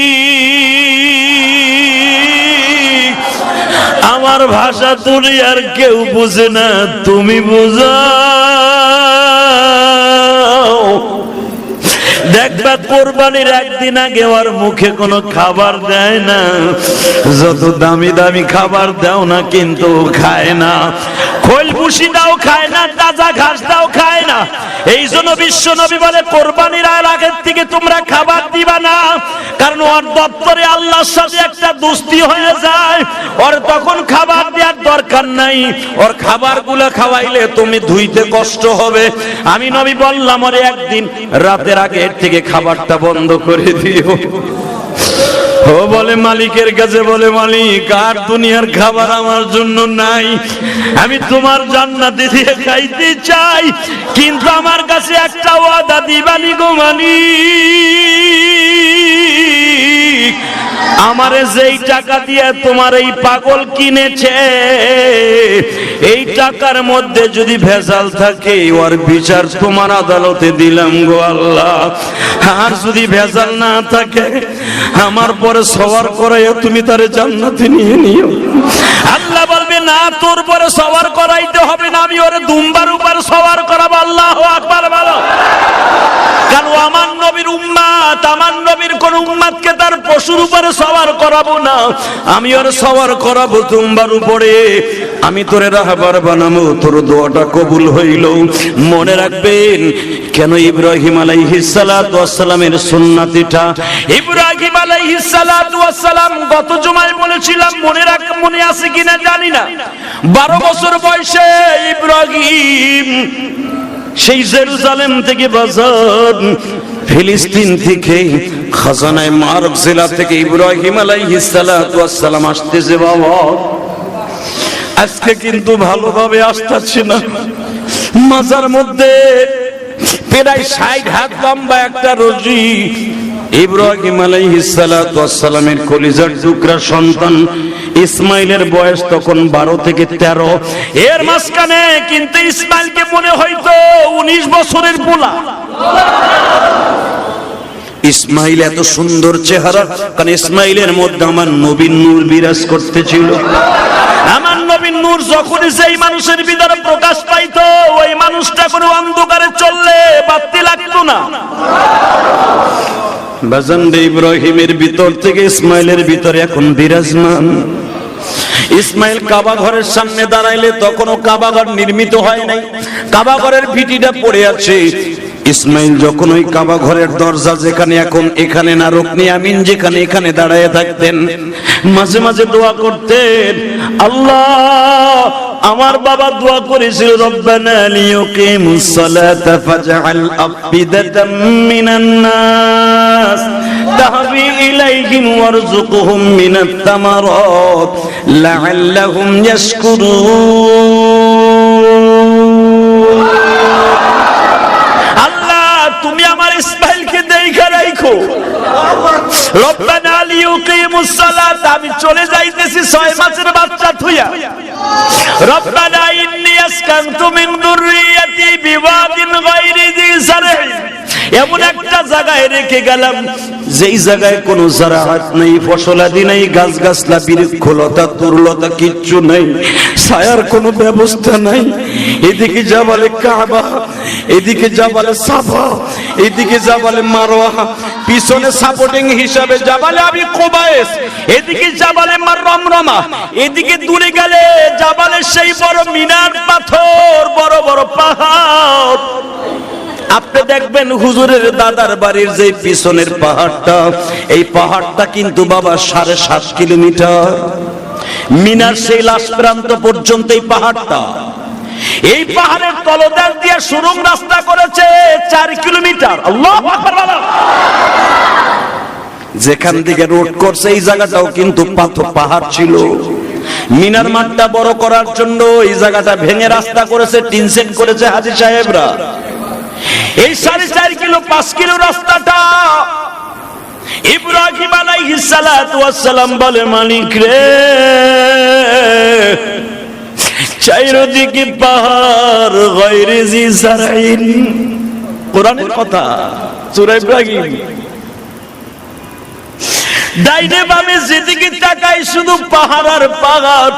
আমার ভাষা তুমি আর কেউ বুঝে না, তুমি বুঝাও। দেখবা কোরবানির একদিন আগে ওর মুখে কোনো খাবার দেয় না, যত দামি দামি খাবার দাও না কিন্তু খায় না, খোল ভুসি দাও খায় না, তাজা ঘাস দাও খায় না। এই জন্য বিশ্ব নবী বলে কোরবানির আগের থেকে তোমরা খাবার দিবা না, কারণ ওর দপ্তরে আল্লাহর সাথে একটা দোস্তি হয়ে যায়, ওর তখন খাবার দেওয়ার দরকার নাই। ওর খাবারগুলো খাওয়াইলে তুমি ধুইতে কষ্ট হবে। আমি নবী বললাম ওরে একদিন রাতের আগে এর থেকে খাবারটা বন্ধ করে দিও। ও বলে মালিকের কাছে বলে, মালিক আর দুনিয়ার খাবার আমার জন্য নাই, আমি তোমার জান্নাতে দিয়ে খাইতে চাই, কিন্তু আমার কাছে একটা ওয়াদা দিবানি গো মালিক। আমারে যেই টাকা দিয়ে তোমার এই পাগল কিনেছে, এই টাকার মধ্যে যদি ভেজাল থাকে ওর বিচার তোমার আদালতে দিলাম গো আল্লাহ। আর যদি ভেজাল না থাকে আমার পরে সওয়ার করাইয়া তুমি তারে জান্নাতে নিয়ে নিও। আল্লাহ বলবে না, তোর পরে সওয়ার করাইতে হবে না, আমি ওরে দুম্বার উপর সওয়ার করাবো। আল্লাহু আকবার বলো। কারণ আমার নবীর উম্মত, আমার নবীর কোন উম্মতকে তার পশুর উপরে সওয়ার করাবো না, আমি ওরে সওয়ার করাবো দুম্বার উপরে। আমি তোরে রাহবার বানাবো, তোর দোয়াটা কবুল হইল। মনে রাখবেন কেন ইব্রাহিম আলাইহিস সালাতু ওয়াস সালামের সুন্নাতিটা, ইব্রাহিম আলাইহিস সালাতু ওয়াস সালাম গত জুমায় বলেছিলাম, মনে আছে কিনা জানি না, 12 বছর বয়সে ইব্রাহিম সেই জেরুজালেম থেকে বাজার ফিলিস্তিন থেকে খাজানায় মারব জেলা থেকে ইব্রাহিম আলাইহিস সালাতু ওয়াস সালাম আসতেছে। বাবা আজকে কিন্তু ভালোভাবে আসতেছে না, মাজার মধ্যে প্রায় 60 হাত লম্বা একটা রশি, ইব্রাহিম আলাইহিস সালাতু ওয়াস সালামের কলিজার টুকরা সন্তান ইসমাইলের বয়স তখন 12 থেকে 13। এর মাঝখানে কিন্তু ইসমাইলকে মনে হইতো 19 বছরের পোলা। ইসমাইল এত সুন্দর চেহারা, কারণ ইসমাইলের মধ্যে আমার নবীর নূর বিরাজ করতেছিল। আমার নবীর নূর যখনই সেই মানুষের ভিতরে প্রকাশ পাইতো, ওই মানুষটা কোনো অন্ধকারে চললে বাতি লাগতো না। বাজানদে ইব্রাহিমের ভিতর থেকে ইসমাইলের ভিতরে এখন বিরাজমান। ইসমাইল কাবা ঘরের সামনে দাঁড়াইলে তখনও কাবা ঘর নির্মিত হয় নাই, কাবা ঘরের ভিটিটা পড়ে আছে। ইসমাইল যখন ওই কাবা ঘরের দরজা যেখানে এখন এখানে না, রুকনি আমিন যেখানে এখানে দাঁড়ায় থাকতেন, মাঝে মাঝে দোয়া করতেন। আল্লাহ আমার বাবা দোয়া করেছিল, রব্বানা লিয়ুকিমুস সালাতা ফাজআল আফিদাতাম মিনান নাস তাহবি ইলাইহিম ওয়ারযুকহুম মিনাত তামারাত লাআল্লাহুম ইয়াশকুরুন। আল্লাহ তুমি আমার ইসমাইলকে দেখা রাখো। রব্বানা লিয়ুকিমুস সালাত, আমি চলে যাইতেছি 6 মাসের বাচ্চা থুইয়া। রব্বানা ইন্নী আসকানতু মিন যুররিয়াতি বিওয়াদিন গায়রি যি যার'ইন, এমন একটা জায়গায় রেখে গেলাম যেই জায়গায় কোনো জারাআত নেই, ফসলাদি নেই, গাছ গাছলা বৃক্ষলতা তরুলতা কিচ্ছু নেই, ছায়ার কোনো ব্যবস্থা নাই। এদিকে জাবালে কাবা, এদিকে জাবালে সাফা, এদিকে জাবালে মারওয়া, পিছনে সাপোর্টিং হিসাবে জাবালে আবি কুবাইস, এদিকে জাবালে রমরমা, এদিকে দূরে গেলে জাবালে সেই বড় মিনার পাথর, বড় বড় পাহাড়। আপনি দেখবেন হুজুরের দাদার বাড়ির যে পিছনের পাহাড়টা, এই পাহাড়টা কিন্তু বাবা 7.5 কিলোমিটার, মিনার সেই লাশ প্রান্ত পর্যন্ত এই পাহাড়টা। এই পাহাড়ের তলদেশ দিয়ে সুরঙ্গ রাস্তা করেছে 4 কিলোমিটার। আল্লাহু আকবার বলো। যেখান থেকে রোড করছে এই জায়গাটাও কিন্তু পাহাড় ছিল। মিনার মাঠটা বড় করার জন্য এই জায়গাটা ভেঙে রাস্তা করেছে, টিন সেট করেছে হাজী সাহেবরা। এই 4.5 কিলো 5 কিলো রাস্তাটা ইব্রাহিম আলাইহিস সালাতু ওয়াস সালাম বলে, মালিক রে চারিদিকে পাহাড় গায়রে জি জারঈন, কোরআনের কথা, সূরা ইব্রাহিম। ডাইনে বামে যেদিকে তাকাই শুধু পাহাড় আর পাহাড়।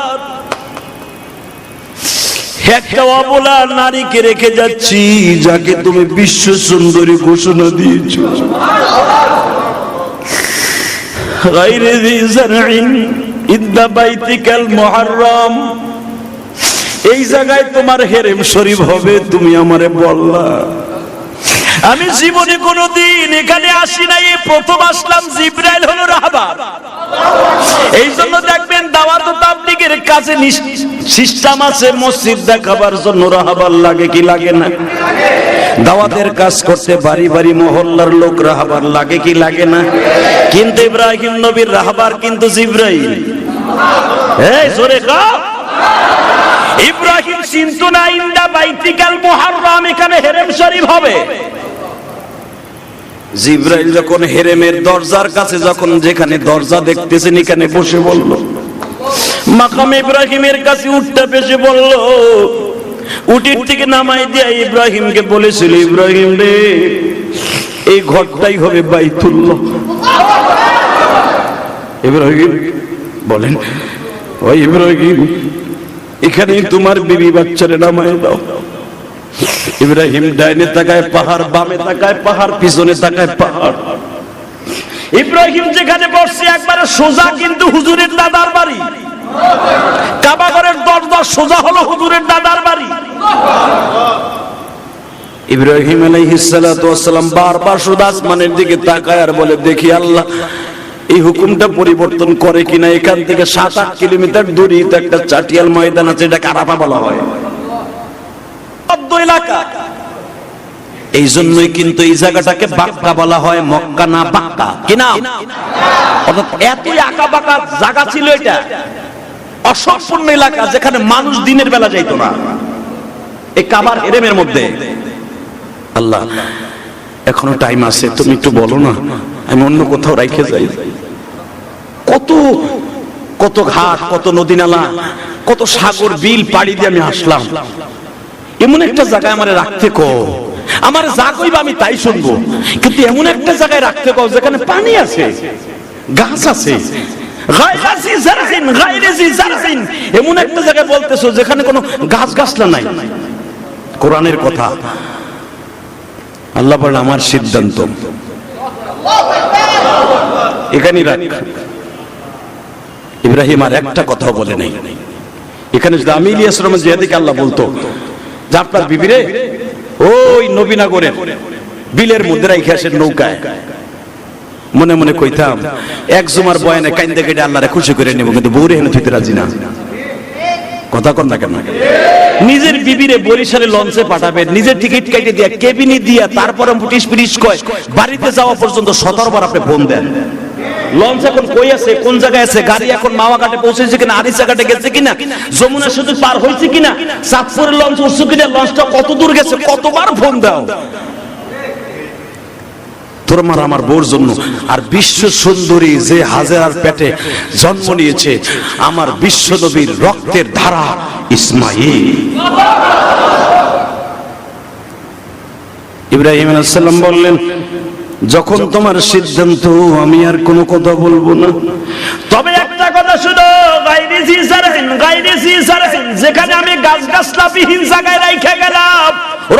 একটা অবলা নারীকে রেখে যাচ্ছি, যাকে তুমি বিশ্ব সুন্দরী ঘোষণা দিয়েছো। গায়রে জি জারঈন ইনদা বাইতিকাল মুহাররম, এই জায়গায় তোমার হেরেম শরীফ হবে, তুমি আমারে বললা। আমি জীবনে কোনোদিন এখানে আসি নাই, এই প্রথম আসলাম। জিবরাইল হলো রাহবার। এই জন্য দেখবেন দাওয়াত ও তাবলীগের কাছে সিস্টেম আছে, মসজিদ দেখাবার জন্য রাহবার লাগে কি লাগে না? দাওয়াতের কাজ করতে বাড়ি বাড়ি মহল্লার লোক রাহবার লাগে কি লাগে না? কিন্তু ইব্রাহিম নবীর রাহবার কিন্তু জিবরাইল। এই জোরে কও। ইব্রাহিম চিন্তা না ইনদা বাইতিকাল মুহাররম, এখানে হেরেম শরীফ হবে। জিবরাইল যখন হেরেমের দরজার কাছে, যখন যেখানে দরজা দেখতেছেন এখানে বসে বলল, মাকাম ইব্রাহিমের কাছে উঠতে পেছে বলল, উটির থেকে নামাই দিয়ে ইব্রাহিমকে বলেছিল, ইব্রাহিম রে, এই ঘরটাই হবে বাইতুল্লাহ। ইব্রাহিম বলেন, ও ইব্রাহিম, এখানেই তোমার বিবি বাচ্চারে নামাই দাও। ইব্রাহিম ডাইনে তাকায় পাহাড়, বামে তাকায় পাহাড়, পিছনে তাকায় পাহাড়। ইব্রাহিম যেখানে বসছে একবারে সোজা কিন্তু হুজুরের দাদার বাড়ি। কাবা ঘরের দরজা সোজা হলো হুজুরের দাদার বাড়ি। ইব্রাহিম আলাইহিস সালাতু ওয়াস সালাম বারবার শুধু আসমানের দিকে তাকায় আর বলে, দেখি আল্লাহ এই হুকুমটা পরিবর্তন করে কিনা। এখান থেকে 7-8 কিলোমিটার দূরে একটা চাটিয়াল ময়দান আছে, এটা আরাফা বলা হয়, এলাকা। এই জন্যই কিন্তু এই জায়গাটাকে বাক্কা বলা হয়, মক্কা না বাক্কা। কি নাম? অর্থাৎ এতই আঁকা বাঁকা জায়গা ছিল, এটা অসম্পূর্ণ এলাকা, যেখানে মানুষ দিনের বেলা যাইতো না, এই কাবার হেরেমের মধ্যে। আল্লাহ, এখনো টাইম আছে, তুমি একটু বলো না, আমি অন্য কোথাও রাইখে যাই। কত কত ঘাট, কত নদী নালা, কত সাগর বিল পাড়ি দিয়ে আমি আসলাম, এমন একটা জায়গায় আমারে রাখতে কো। আমার যা কইবা আমি তাই শুনবো, কিন্তু এমন একটা জায়গায় রাখতে কও যেখানে পানি আছে, গাছ আছে। এমন একটা জায়গায় বলতেছো যেখানে কোনো গাছ গাছলা নাই। কোরআনের কথা। আল্লাহ বলেন, আমার সিদ্ধান্ত এখানেই রাখ। ইব্রাহিম আর একটা কথা বলে নাই। এখানে যদি আমি ইলিয়াস রহমান জিয়াদিকে আল্লাহ বলতো যে আপনার বিবিরে ওই নবীনগরের বিলের মধ্যে রাইখে আসেন নৌকায়, মনে মনে কইতাম এক জুমার বয়ানে কাইন্দে কেটে আল্লাহরে খুশি করে নেব, কিন্তু বউরে হেন থইতে রাজি না। কথা কন না কেন? নিজের বিবিরে বরিশালে লঞ্চে পাঠাবেন, নিজের টিকিট কেটে দিয়া কেবিনে দিয়া, তারপরে পুটিশ পিটিশ কয় বাড়িতে যাওয়া পর্যন্ত 17 বার আপনি ফোন দেন। লঞ্চ এখন কই আছে, কোন জায়গায় আছে, গাড়ি এখন মাওয়াঘাটে পৌঁছেছে কিনা, আরিসা ঘাটে গেছে কিনা, যমুনা সেতু পার হয়েছে কিনা, চাঁদপুরের লঞ্চ উঠছে কিনা, লঞ্চটা কত দূর গেছে, কতবার ফোন দাও তোমার আমার বউর জন্য। আর বিশ্ব সুন্দরী যে হাজেরার পেটে জন্ম নিয়েছে, আমার বিশ্ব নবীর রক্তের ধারা ইসমাইল। ইব্রাহিম আলাইহিস সালাম বললেন, যখন তোমার সিদ্ধান্ত, আমি আর কোনো কথা বলবো না। তবে একটা কথা শুনো, যেখানে আমি গাছ গাছলা বিহীন জায়গায় রাইখা গেলাম,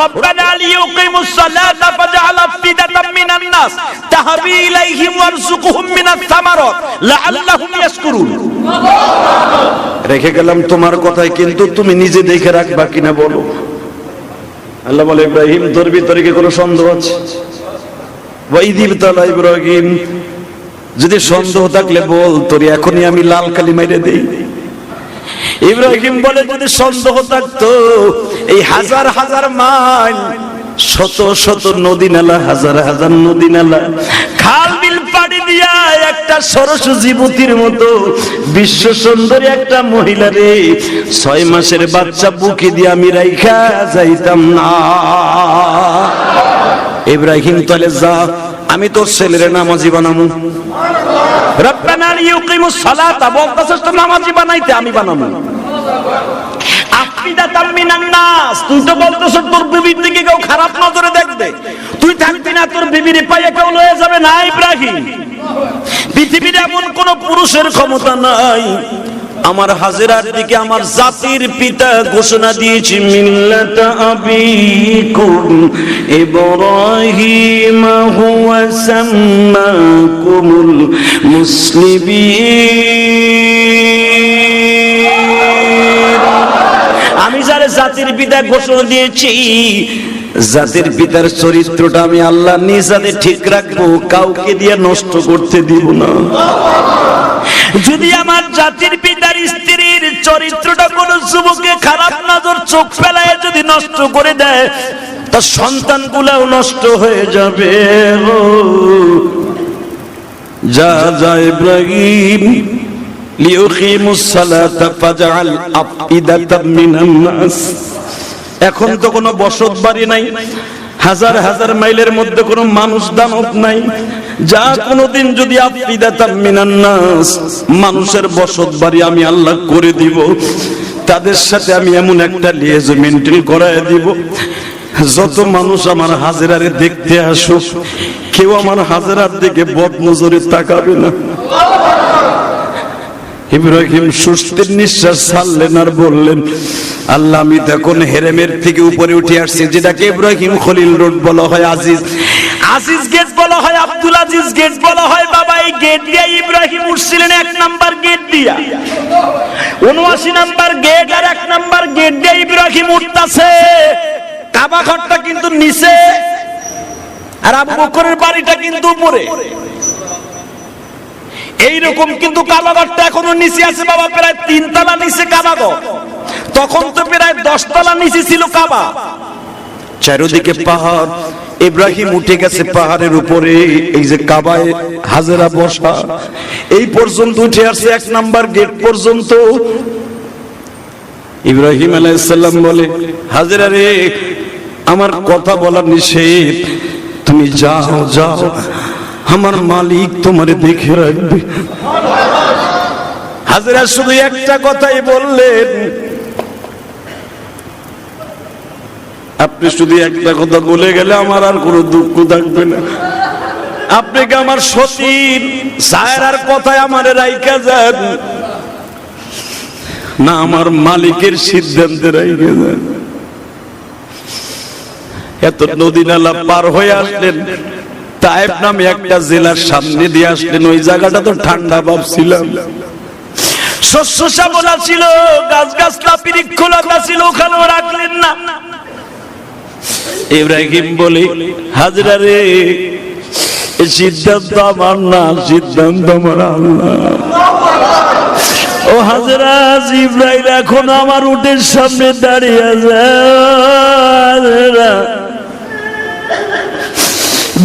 রব্বানা লিইয়ুকিমুস সালাতা ফাজআল আফিদাতাম মিনান নাস তাহবি ইলাইহিম ওয়ারযুকহুম মিনাস সামারাত লাআল্লাহুম ইয়াশকুরুন। রেখে গেলাম তোমার কথাই, কিন্তু তুমি নিজে দেখে রাখবা কিনা বলো। আল্লাহ বলে, ইব্রাহিম তোর ভিতরে কি কোনো সন্দেহ আছে? ওয়াইদিবতালা ইব্রাহিম, যদি সন্দেহ থাকলে বল, তোর এখনই আমি লাল কালি মাইরে দেই। ইব্রাহিম বলে, যদি সন্দেহ থাকতো, এই হাজার হাজার মাইল, শত শত নদী নালা, হাজার হাজার নদী নালা, খাল বিল পাড়ি দিয়া একটা সরস জীবতীর মতো বিশ্ব সুন্দরী একটা মহিলা রে 6 মাসের বাচ্চা বুকে দিয়ে আমি রাইখা যাইতাম না। ইব্রাহিম তাহলে যা, আমি তোর ছেলের নামাজি বানামু। রব্বানা লিইয়ুকিমুস সালাতা, বলতাছস তো নামাজি বানাইতে, আমি বানামু। আফিদাতাম মিনান নাস, তুই তো বলতেছ তোর বিবির দিকে কেউ খারাপ নজরে দেখবে, তুই থাকবি না, তোর বিবির পায়ে কেউ লয়ে যাবে না। ইব্রাহিম, পৃথিবীর এমন কোন পুরুষের ক্ষমতা নাই। আমার হাজেরার দিকে আমার জাতির পিতা ঘোষণা দিয়েছি, মিল্লাতা আবিকুম ইব্রাহিম হুয়া সাম্মাকুমুল মুসলিমিন। আমি যারে জাতির পিতা ঘোষণা দিয়েছি, জাতির পিতার চরিত্রটা আমি আল্লাহ নিজাতে ঠিক রাখবো, কাউকে দিয়ে নষ্ট করতে দিব না। যদি আমার জাতির পিতার স্ত্রীর চরিত্রটা কোন যুবকে খারাপ নজর চোখ ফেলায় যদি নষ্ট করে দেয়, তার সন্তানগুলাও নষ্ট হয়ে যাবে। যা যা ইব্রাহিম লিউকিমুস সালাতা ফাজআল আফইদাতাম মিনান নাস। এখন তো কোনো বসত বাড়ি নাই, হাজার হাজার মাইলের মধ্যে কোনো মানুষ দানব নাই। যা কোনদিন যদি আফিদাতাম মিনান নাস, মানুষের বসত বাড়ি আমি আল্লাহ করে দিব, তাদের সাথে আমি এমন একটা লিয়েজ মেইনটেইন করায় দিব, যত মানুষ আমার হাজেরারে দেখতে আসুক, কেউ আমার হাজেরার দিকে বদনজরে তাকাবে না। ইব্রাহিম সুস্থের নিঃশ্বাস ছাড়লেন আর বললেন, আল্লাহ আমি তখন হেরেমের থেকে উপরে উঠে আসছি, যেটাকে ইব্রাহিম খলিল রোড বলা হয়, আজিজ গেট বলা হয়, আব্দুল আজিজ গেট বলা হয়। বাবা, এই গেট দিয়ে ইব্রাহিম উঠছিলেন 1 নাম্বার গেট দিয়া, 79 নাম্বার গেট আর 1 নাম্বার গেট দিয়ে ইব্রাহিম উঠতাছে। কাবা ঘরটা কিন্তু নিচে আর আবু বকরের বাড়িটা কিন্তু উপরে। এইরকম কিন্তু কাবাঘরটা এখনো নিচে আছে বাবা, প্রায় 3 তলা নিচে কাবাঘর। তখন তো প্রায় 10 তলা নিচে ছিল কাবা। চারিদিকে পাহাড়, ইব্রাহিম উঠে গেছে পাহাড়ের উপরে, এই যে কাবায় হাজেরা বসা, এই পর্যন্ত উঠে আসছে 1 নাম্বার গেট পর্যন্ত। ইব্রাহিম আলাইহিস সালাম বলে, হাজেরা রে, আমার কথা বলা নিষেধ, তুমি যাও যাও, আমার মালিক তোমারে দেখে রাখবে। হাজেরা শুধু একটা কথাই বললেন, আপনি শুধু একটা কথা বলে গেলে আমার আর কোনো দুঃখ থাকবে না। আপনি কি আমার সতীর সায়রার কথায় আমারে রাইখা যান না আমার মালিকের সিদ্ধান্তে রাইখা যান? এত নদী নালা পার হয়ে আসলেন, তায়েফ নামে একটা জেলার সামনে দিয়ে আসলেন। ওই জায়গাটা তো ঠান্ডা ভাবছিলাম, শস্য শ্যামলা ছিল, গাছ গাছলা বৃক্ষলতা ছিল, ওখানেও রাখলেন না। ইব্রাহিম বলে, হাজরা রে, সিদ্ধান্ত আমার না, সিদ্ধান্ত আমার আল্লাহ। ও হাজরা, জিবরাইল এখন আমার উটের সামনে দাঁড়িয়ে আছে,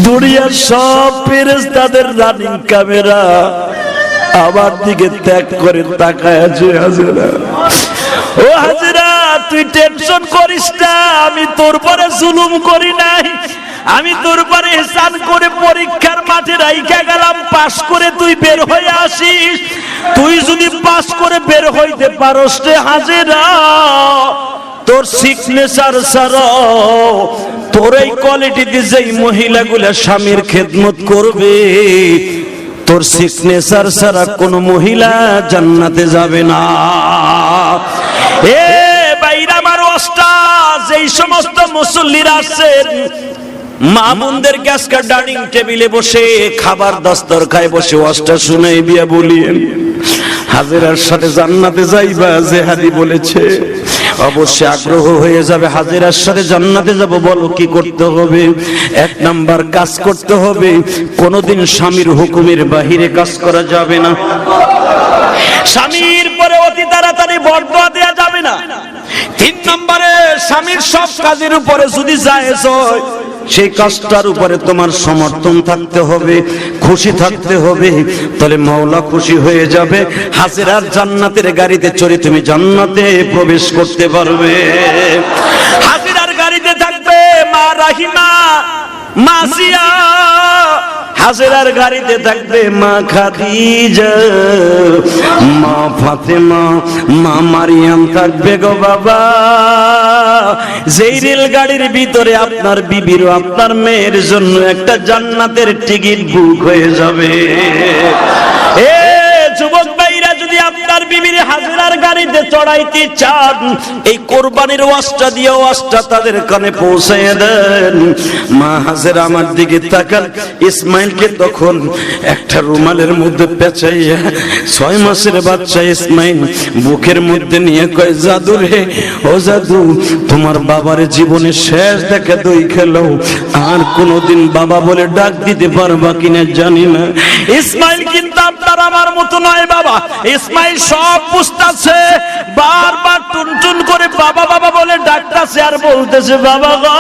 দুনিয়ার সব ফেরেশতাদের রানিং ক্যামেরা আমার দিকে ত্যাগ করে তাকায় আছে। হাজরা, ও হাজরা, তুই টেনশন করিস না, আমি তোর পরে জুলুম করি নাই, আমি তোর পরে ইহসান করে পরীক্ষার মাঠে রাইখা গেলাম, পাস করে তুই বের হয়ে আসিস। তুই যদি পাস করে বের হইতে পারস রে হাজেরা, তোর সিগনেচার ছাড়া, তোর এই কোয়ালিটিতে যেই মহিলাগুলা স্বামীর খেদমত করবে, তোর সিগনেচার ছাড়া কোন মহিলা জান্নাতে যাবে না। এ বাইরা আমার ওস্তাদ, যেই সমস্ত মুসল্লিরা আছেন, মা বোনদেরকে আজকে ডাইনিং টেবিলে বসে খাবার দস্তরখায় বসে ওয়াজটা শুনাই দিয়া বলিয়েন, হাজেরার সাথে জান্নাতে যাইবা যে হাদি বলেছে, অবশ্যই আগ্রহ হয়ে যাবে। হাজেরার সাথে জান্নাতে যাব, বলো কি করতে হবে? 1 নাম্বার কাজ করতে হবে, কোনদিন স্বামীর হুকুমের বাহিরে কাজ করা যাবে না। স্বামীর পরে অতি তাড়াতাড়ি বরদোয়া দেয়া যাবে না। 3 নম্বরে, স্বামীর সব কাজের উপরে যদি জায়েজ হয়, সেই কাজটার উপরে তোমার সমর্থন থাকতে হবে, খুশি থাকতে হবে, তাহলে মাওলা খুশি হয়ে যাবে। হাজেরার জান্নাতের গাড়িতে চড়ে তুমি জান্নাতে প্রবেশ করতে পারবে। হাজেরার গাড়িতে থাকবে মা রাহিমা, মা জিয়া, হাজেরার গাড়িতে থাকবে মা খাদিজা, মা ফাতেমা, মা মারিয়াম থাকবে গো বাবা। যেই রেলগাড়ির ভিতরে আপনার বিবির ও আপনার মেয়ের জন্য একটা জান্নাতের টিকিট বুক হয়ে যাবে। এ যুবক ভাইরা, যদি আপনার বিবির হাজেরার গাড়িতে চড়াইতে চান, এই কোরবানির ওয়াজটা দিয়ে ওয়াজটা তাদের কানে পৌঁছায় দেন। মা হাজেরা আমার দিকে তাকান, ইসমাইলকে তখন একটা রুমালের মধ্যে পেঁচাইয়া 6 মাসের বাচ্চা ইসমাইল বুকের মধ্যে নিয়ে কয়, জাদু রে ও জাদু, তোমার বাবার জীবনে শেষ দেখা দই খেলো, আর কোনোদিন বাবা বলে ডাক দিতে পারবা কিনা জানি না। ইসমাইল কিন্তু আপনার আমার মতো নয় বাবা। ইসমাইল সব বুঝতাছে, বারবার টুনটুন করে বাবা বাবা বলে ডাকতাছে আর বলতেছে, বাবা গো,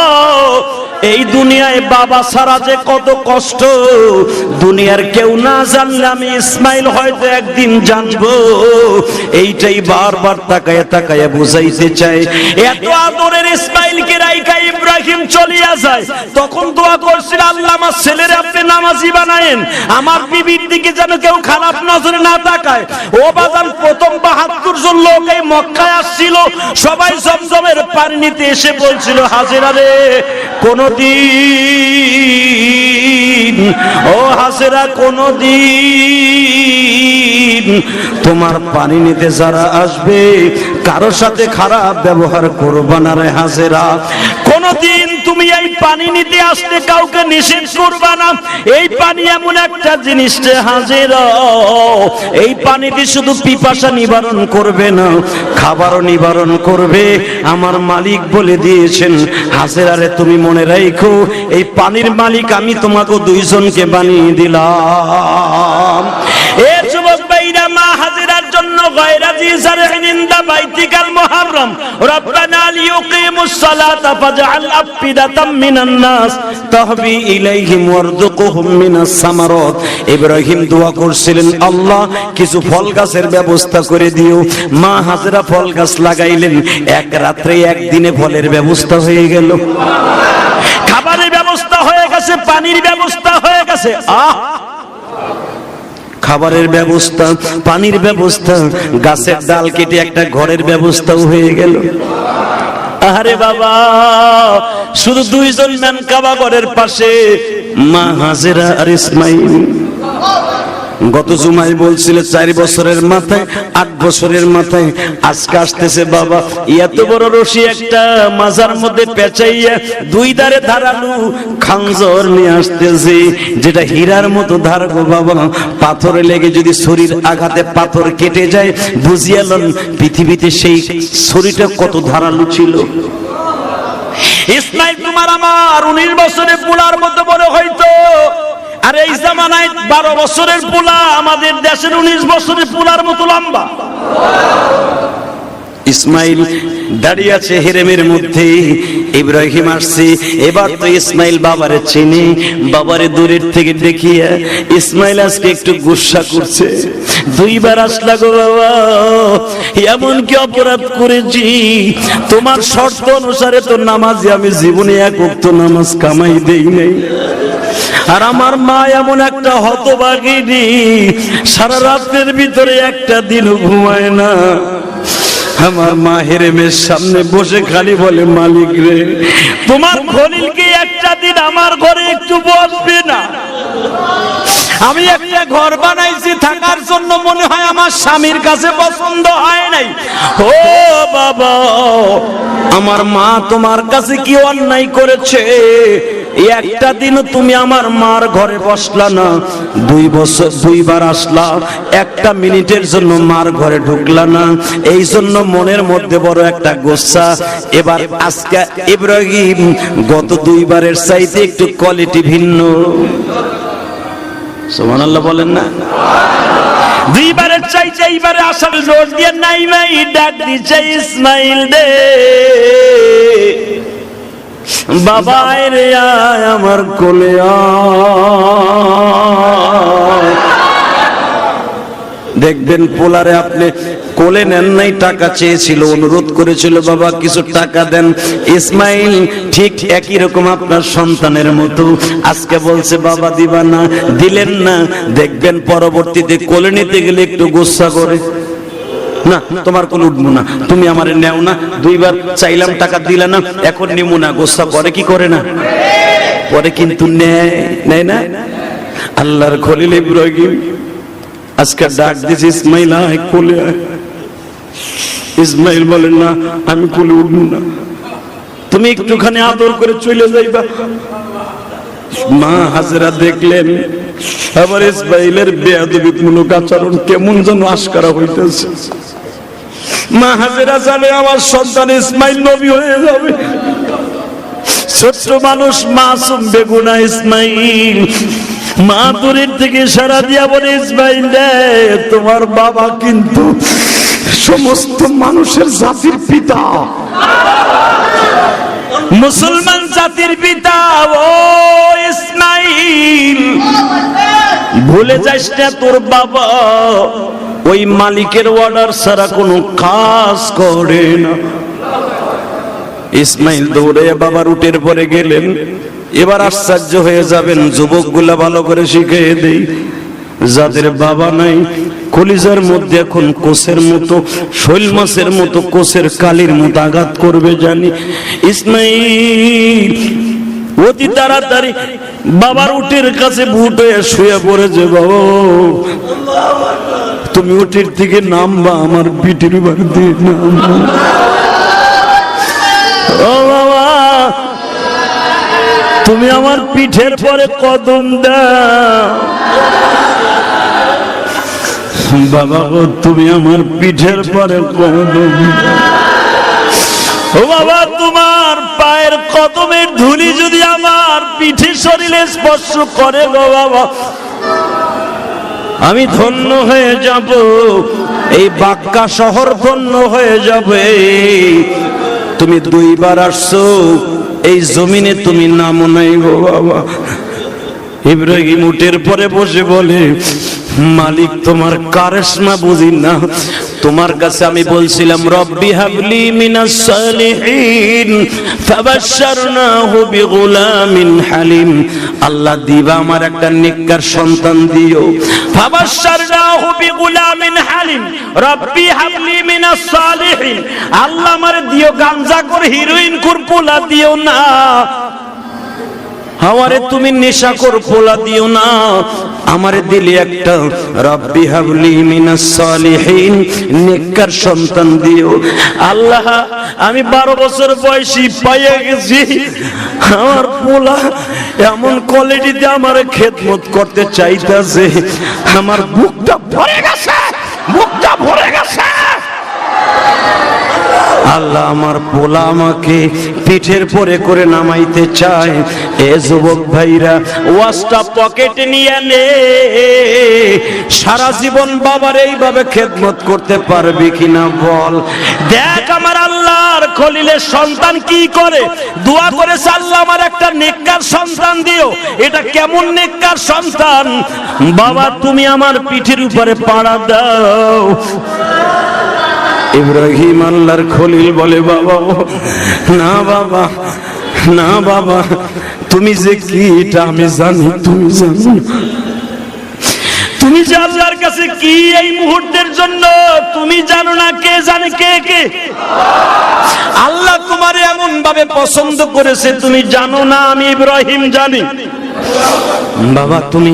এই দুনিয়ায় বাবা ছাড়া যে কত কষ্ট, দুনিয়ার কেউ না জানলে আমি ইসমাইল হয়তো একদিন জানবো। এইটাই বারবার তাকায় তাকায় বুঝাইতে চায়। এত আদরের ইসমাইলকে রাইখা ইব্রাহিম চলিয়া যায়, তখন দোয়া করছিল, আল্লাহ আমার ছেলের আপনি নামাজি বানায়েন, আমার বিবির দিকে যেন কেউ খারাপ নজরে না তাকায়। ও বাজান, প্রথম 72 জন লোক এই মক্কায় আসছিল, সবাই জমজমের পানি নিতে এসে বলছিল, হাজেরা রে, কোনদিন ও হাজেরা, কোনদিন তোমার পানি নিতে যারা আসবে কারোর সাথে খারাপ ব্যবহার করবা না রে হাজেরা। কোনদিন তুমি এই পানি নিতে আসতে কাউকে নিষেধ করবা না। এই পানি এমন একটা জিনিস রে হাজেরা, এই পানিতে শুধু পিপাসা নিবারণ করবে না, খাবারও নিবারণ করবে। আমার মালিক বলে দিয়েছেন, হাজেরা রে তুমি মনে রাখো, এই পানির মালিক আমি তোমাকে 2 জনকে বানিয়ে দিলাম। এ যুবক ভাইরা, মা হাজেরার জন্য গায়রা জিজারিন ইনদা বাইতিকাল মুহাররম রব্বানা লিয়ুকিমুস সালাতা ফাজআল আফিদাতাম মিনান নাস তাহবি ইলাইহিম ওয়ারযুকহুম মিনাস সামারাত। ইব্রাহিম দোয়া করছিলেন, আল্লাহ কিছু ফল গাছের ব্যবস্থা করে দিও। মা হাজেরা ফল গাছ লাগাইলেন, এক রাত্রে একদিনে ফলের ব্যবস্থা হয়ে গেল, খাবারের ব্যবস্থা হয়ে গেছে, পানির ব্যবস্থা হয়ে গেছে। খাবারের ব্যবস্থা, পানির ব্যবস্থা, গাছের ডাল কেটে একটা ঘরের ব্যবস্থাও হয়ে গেল। আরে বাবা, শুধু 2 জন ম্যান কাবা ঘরের পাশে, মা হাজেরা আর ইসমাইল। গত জুমায় বলছিল 4 বছরের মাথায়, 8 বছরের মাথায়, আজকে আসতেছে বাবা এত বড় রশি একটা মাজার মধ্যে পেঁচাইয়া 2 ধারে ধারালু খাঞ্জর নিয়ে আসতেছে, যেটা হীরার মতো ধার গো বাবা। পাথরে লেগে যদি শরীর আঘাতে পাথর কেটে যায়, বুঝিয়ালন পৃথিবীতে সেই শরীরটা কত ধারালু ছিল। ইসমাইল তোমার আমার 19 বছরের পোলার মতো বড় হইতো, আর এই জামানায় 12 বছরের পোলা আমাদের দেশের 19 বছরের পোলার মতো লম্বা। ইসমাইল দাঁড়িয়ে আছে হেরেমের মধ্যে, ইব্রাহিম আসছে। এবার তো ইসমাইল বাবারে চিনি, বাবারে দূরের থেকে দেখিয়া ইসমাইল আজকে একটু গুসা করছে। 2 বার আসলা গো বাবা, এমন কি অপরাধ করেছি? তোমার শর্ত অনুসারে তো নামাজি আমি জীবনে 1 ওয়াক্ত নামাজ কামাই দেই নাই, আর আমার মা এমন একটা হতভাগিনী, সারা রাতের ভিতরে একটা দিন ঘুমায় না। আমার মা হেরেমের সামনে বসে খালি বলে, মালিক রে, তোমার খলিলকে একটা দিন আমার ঘরে একটু বসবে না? আমি একটা ঘর বানাইছি থাকার জন্য, মনে হয় আমার স্বামীর কাছে পছন্দ হয় নাই। ও বাবা, আমার মা তোমার কাছে কি অন্যায় করেছে? একটা দিন তুমি আমার মার ঘরে বসলা না, 2 বছর 2 বার আসলা, 1 মিনিটের জন্য মার ঘরে ঢুকলা না, এই জন্য মনের মধ্যে বড় একটা গোসা। এবার আজকে ইব্রাহিম গত 2 বারের চাইতে একটু কোয়ালিটি ভিন্ন। সুবহানাল্লাহ বলেন না? 2 বারের চাইতে এইবারে আসার জোর দিয়ে নাই ভাই ডাক দিছে, ইসমাইল দে বাবা রে আয় আমার কোলে আয়। দেখবেন পোলারে আপনি কোলে নেন নাই, টাকা চেয়েছিল, অনুরোধ করেছিল বাবা কিছু টাকা দেন। ইসমাইল ঠিক একই রকম আপনার সন্তানের মতো আজকে বলছে বাবা দিবা না, দিলেন না, দেখবেন পরবর্তীতে কোলে নিতে গেলে একটু গুসা করে, না তোমার কোলে উঠবো না, তুমি আমারে নেও না, দুইবার চাইলাম টাকা দিলে না, এখন নিমু না, গুসা করে কি করে না? পরে কিন্তু নেয় না। আল্লাহর খলিল ইব্রাহিম আজকে ডাক দিয়েছে, ইসমাইল আয় কোলে আয়। ইসমাইল বলেন না, আমি কোলে উঠবো না, তুমি একটুখানি আদর করে চলে যাইবা। মা হাজেরা দেখলেন আবার ইসমাইলের বেয়াদবিমূলক আচরণ কেমন যেন আশকারা হইতেছে। মা হাজেরা জানে আমার সন্তান ইসমাইল নবী হয়ে যাবে। ছোট্ট মানুষ, মাসুম বেগুনা ইসমাইল। মা দূরের থেকে সারা দিয়া বলে, ইসমাইল রে, তোমার বাবা কিন্তু সমস্ত মানুষের জাতির পিতা, মুসলমান জাতির পিতা। ও ইসমাইল, ভুলে যাস না তোর বাবা ওই মালিকের অর্ডার ছাড়া কোনো কাজ করে না। ইসমাইল দৌড়ে বাবার উটের পরে গেলেন। এবার আশ্চর্য হয়ে যাবেন, যুবকগুলা ভালো করে শিখিয়ে দেই, যাদের বাবা নাই কলিজার মধ্যে এখন কোষের মতো, শৈল মাছের মতো, কোষের কালির মতো আঘাত করবে জানি। ইসমাইল অতি তাড়াতাড়ি বাবার উটের কাছে ভুট হয়ে শুয়ে পড়েছে। বাবা তুমি উটের থেকে নামবা, আমার পিঠের উপর দিয়ে নামবা। ও বাবা, তুমি আমার পিঠের পরে কদম দাও। বাবা গো, তুমি আমার পিঠের পরে কদম দাও। ও বাবা, তোমার পায়ের কদমের ধুলি যদি আমার পিঠে শরীরে স্পর্শ করে গো বাবা, আমি ধন্য হয়ে যাব, এই বাক্কা শহর ধন্য হয়ে যাবে। তুমি দুইবার আসছো এই জমিনে, তুমি নামও নাই গো বাবা। ইব্রাহিম উটের পরে বসে বলে, মালিক তোমার কারিশমা বুঝি না, তোমার কাছে আমি বলছিলাম রব্বি হাবলি মিনাস সালিহিন ফাবাশশারনাহু বিগুলামিন হালিম, আল্লাহ দিবা আমার একটা নেককার সন্তান দিও। ফাবাশশারনাহু বিগুলামিন হালিম রব্বি হাবলি মিনাস সালিহিন, আল্লাহ আমারে দিও গাঞ্জাখোর হিরোইনখোর পোলা দিও না, আমারে তুমি নেশাখোর পোলা দিও না, আমারে দিলে একটা রব্বি হাবলি মিনাস সালিহিন নেককার সন্তান দিও। আল্লাহ, আমি 12 বছর বয়সী পাইয়া গেছি, আমার পোলা এমন কোয়ালিটিতে আমার খেদমত করতে চাইতেছে, আমার বুকটা ভরে গেছে, বুকটা ভরে গেছে। আল্লাহ, আমার পোলা আমাকে পিঠের পরে করে নামাইতে চায়। এ যুবক ভাইরা, ওয়াজটা পকেটে নিয়ে নে, সারা জীবন বাবার এইভাবে খেদমত করতে পারবি কিনা বল। দেখ আমার আল্লাহর খলিলের সন্তান কি করে, দোয়া করেছে, আল্লাহ আমার একটা নেককার সন্তান দিও। এটা কেমন নেককার সন্তান? বাবা তুমি আমার পিঠের উপরে পাড়া দাও। ইব্রাহিম আল্লাহর খলিল বলে, বাবা না, বাবা না, বাবা তুমি যে কি এটা আমি জানি, তুমি জানো, তুমি যে আল্লাহর কাছে কি এই মুহূর্তের জন্য তুমি জানো না, কে জানে? কে আল্লাহ তোমার এমন ভাবে পছন্দ করেছে তুমি জানো না, আমি ইব্রাহিম জানি। বাবা তুমি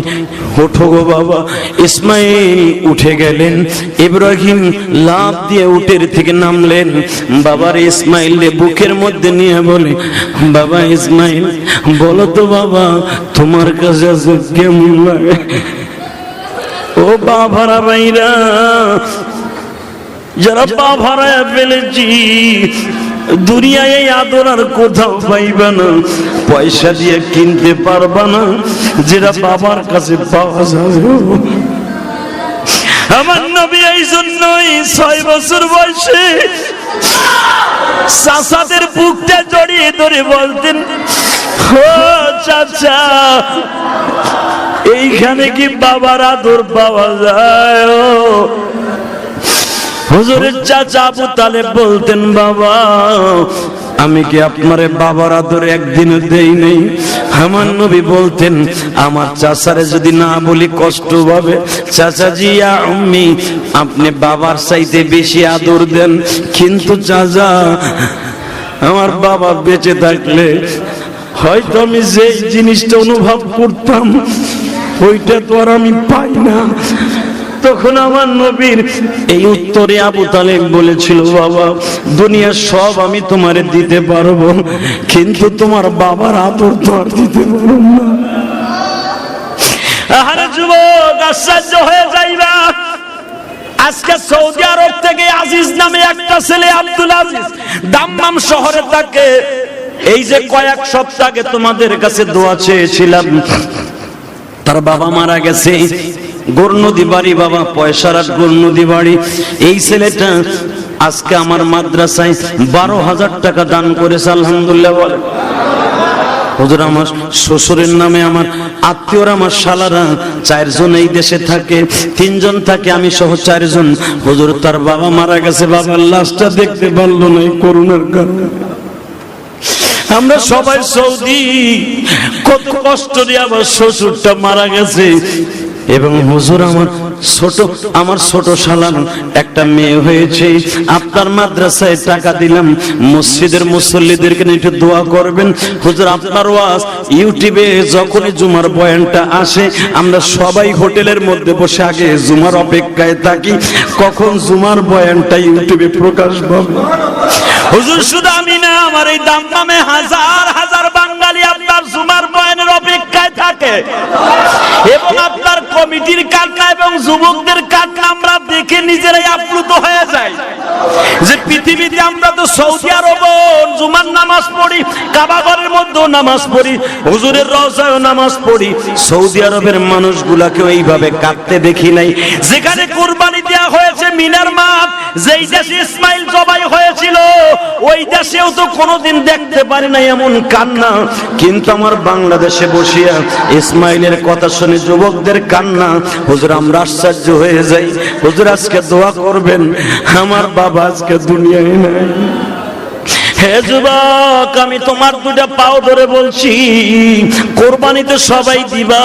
ওঠো গো বাবা। ইসমাইল উঠে গেলেন, ইব্রাহিম লাফ দিয়ে উটের থেকে নামলেন। বাবার ইসমাইল বুকের মধ্যে নিয়ে বলে, বাবা ইসমাইল বলো তো বাবা তোমার কাছে কেমন লাগে? ও বাবারা ভাইরা, যারা পা ভাড়ায় ফেলেছি, দুনিয়ায় এই আদর আর কোথাও পাইবা না, পয়সা দিয়ে কিনতে পারবা না, যেটা বাবার কাছে পাওয়া যাবে। আমার নবী এই জন্যই 6 বছর বয়সে চাচাদের বুকটা জড়িয়ে ধরে বলতেন, ও চাচা এইখানে কি বাবার আদর পাওয়া যায়? হুজুরের চাচা আবু তালেব বলতেন, বাবা আমি কি আপনার বাবার আদর একদিনও দেই নেই? আমার নবী বলতেন, আমার চাচারে যদি না বলি কষ্ট পাবে। চাচা জি ইয়া উম্মি, আপনি বাবার চাইতে বেশি আদর দেন, কিন্তু চাচা আমার বাবা বেঁচে থাকলে হয়তো আমি যে জিনিসটা অনুভব করতাম ওইটা তো আর আমি পাই না। তখন আমার নবীর এই উত্তরে আবু তালেব বলেছিল, বাবা দুনিয়ার সব আমি তোমারে দিতে পারবো, কিন্তু তোমার বাবার আদর তো আর দিতে পারবো না। আরে যুবক, আশ্চর্য হয়ে যাইবা, আজকে সৌদি আরব থেকে আজিজ নামে একটা ছেলে, আব্দুল আজিজ, দাম্মাম শহরে থাকে। এই যে কয়েক সপ্তাহ আগে তোমাদের কাছে দোয়া চেয়েছিলাম, তার বাবা মারা গেছে, গোরনদী বাড়ি, বাবা পয়সার গোরনদী বাড়ি। এই ছেলেটা আজকে আমার মাদ্রাসায় 12,000 টাকা দান করেছে, আলহামদুলিল্লাহ বলে। হুজুর আমার শ্বশুরের নামে আমার আত্মীয়রা, আমার শালারা 4 জন এই দেশে থাকে, 3 জন থাকে আমি সহ 4 জন। হুজুর তার বাবা মারা গেছে, বাবার লাশটা দেখতে পারলো না এই করোনার কারণে। আমরা সবাই সৌদি, কত কষ্ট দিয়ে আমার শ্বশুরটা মারা গেছে। এবং হুজুর আমার ছোট শালার একটা মেয়ে হয়েছে, আপনার মাদ্রাসায় টাকা দিলাম, মসজিদের মুসল্লিদেরকে একটু দোয়া করবেন। হুজুর আপনার ওয়াজ ইউটিউবে যখনই জুমার বয়ানটা আসে, আমরা সবাই হোটেলের মধ্যে বসে আগে জুমার অপেক্ষায় থাকি, কখন জুমার বয়ানটা ইউটিউবে প্রকাশ পাবে। হুজুর শুধু আমি না, আমার এই দাম্মামে হাজার হাজার বাঙালি আপনার জুমার বয়ানের অপেক্ষায় থাকে। এবং আপনার কমিটির কান্না এবং যুবকদের কান্না আমরা দেখে নিজেরাই আপ্লুত হয়ে যাই যে পৃথিবীতে আমরা তো সৌদি আরব জুমার নামাজ পড়ি, কাবা ঘরের মধ্যেও নামাজ পড়ি, হুজুরের রওজায়ও নামাজ পড়ি, সৌদি আরবের মানুষগুলাকে এইভাবে কাঁদতে দেখি নাই। যেখানে কুরবানি দেওয়া হয়েছে মিনার মাঠ, যেই দেশে ইসমাইল জবাই হয়েছিল, ওই দেশেও তো কোনোদিন দেখতে পারি নাই এমন কান্না। কিন্তু আমার বাংলাদেশে বসিয়া ইসমাইলের কথা শুনে যুবকদের কান্না, হুজুর আমরা আশ্চর্য হয়ে যাই। হুজুর আজকে দোয়া করবেন, আমার বাবা আজকে দুনিয়ায় নাই। হে যুবক, আমি তোমার 2টা পাও ধরে বলছি, কোরবানিতে সবাই দিবা।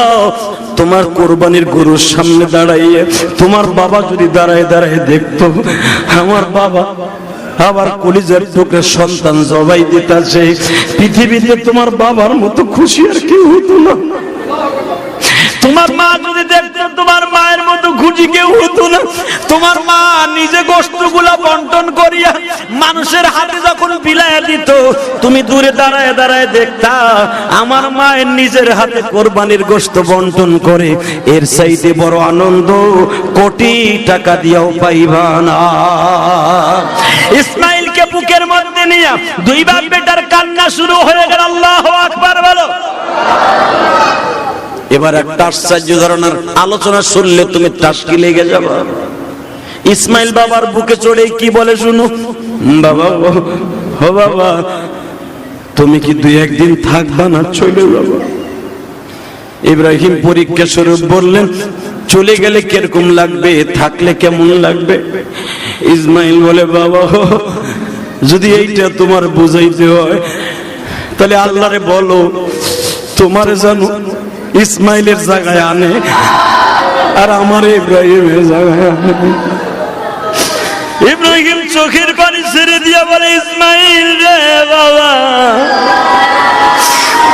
তোমার কোরবানির গরুর সামনে দাঁড়াইয়ে তোমার বাবা যদি দাঁড়ায় দাঁড়ায় দেখতো আমার বাবা আবার কলিজার টুকরা সন্তান জবাই দিতেছে, পৃথিবীতে তোমার বাবার মতো খুশি আর কেউ হতো না। তোমার মা যদি দেখতো তোমার মায়ের মতো খুশি কেউ হতো না। তোমার মা নিজে গোশতগুলা বন্টন করিয়া মানুষের হাতে যখন বিলাইয়া দিত, তুমি দূরে দাঁড়ায় দাঁড়ায় দেখতা আমার মায়ের নিজের হাতে কোরবানির গোশত বন্টন করে। এর চাইতে বড় আনন্দ কোটি টাকা দিয়েও পাইবা না। ইসমাইলকে বুকের মধ্যে নিয়ে 2 বাপ বেটার কান্না শুরু হয়ে গেল। আল্লাহু আকবার বলো। এবার একটা আশ্চর্য ধরনের আলোচনা শুনলে তুমি টাসকি লেগে যাবে। ইসমাইল বাবার বুকে চড়ে কি বলে শুনো, বাবা ও বাবা তুমি কি 2-1 দিন থাকবা না চলে যাবা? ইব্রাহিম পরীক্ষা স্বরূপ বললেন, চলে গেলে কিরকম লাগবে, থাকলে কেমন লাগবে? ইসমাইল বলে, বাবা যদি এইটা তোমার বুঝাইতে হয় তাহলে আল্লাহরে বলো তোমারে জানো ইসমাইলের জায়গায় আনে আর আমার ইব্রাহিমের জায়গায় আনে। ইব্রাহিম চোখের পানি ছেড়ে দিয়ে বলে, ইসমাইল রে বাবা,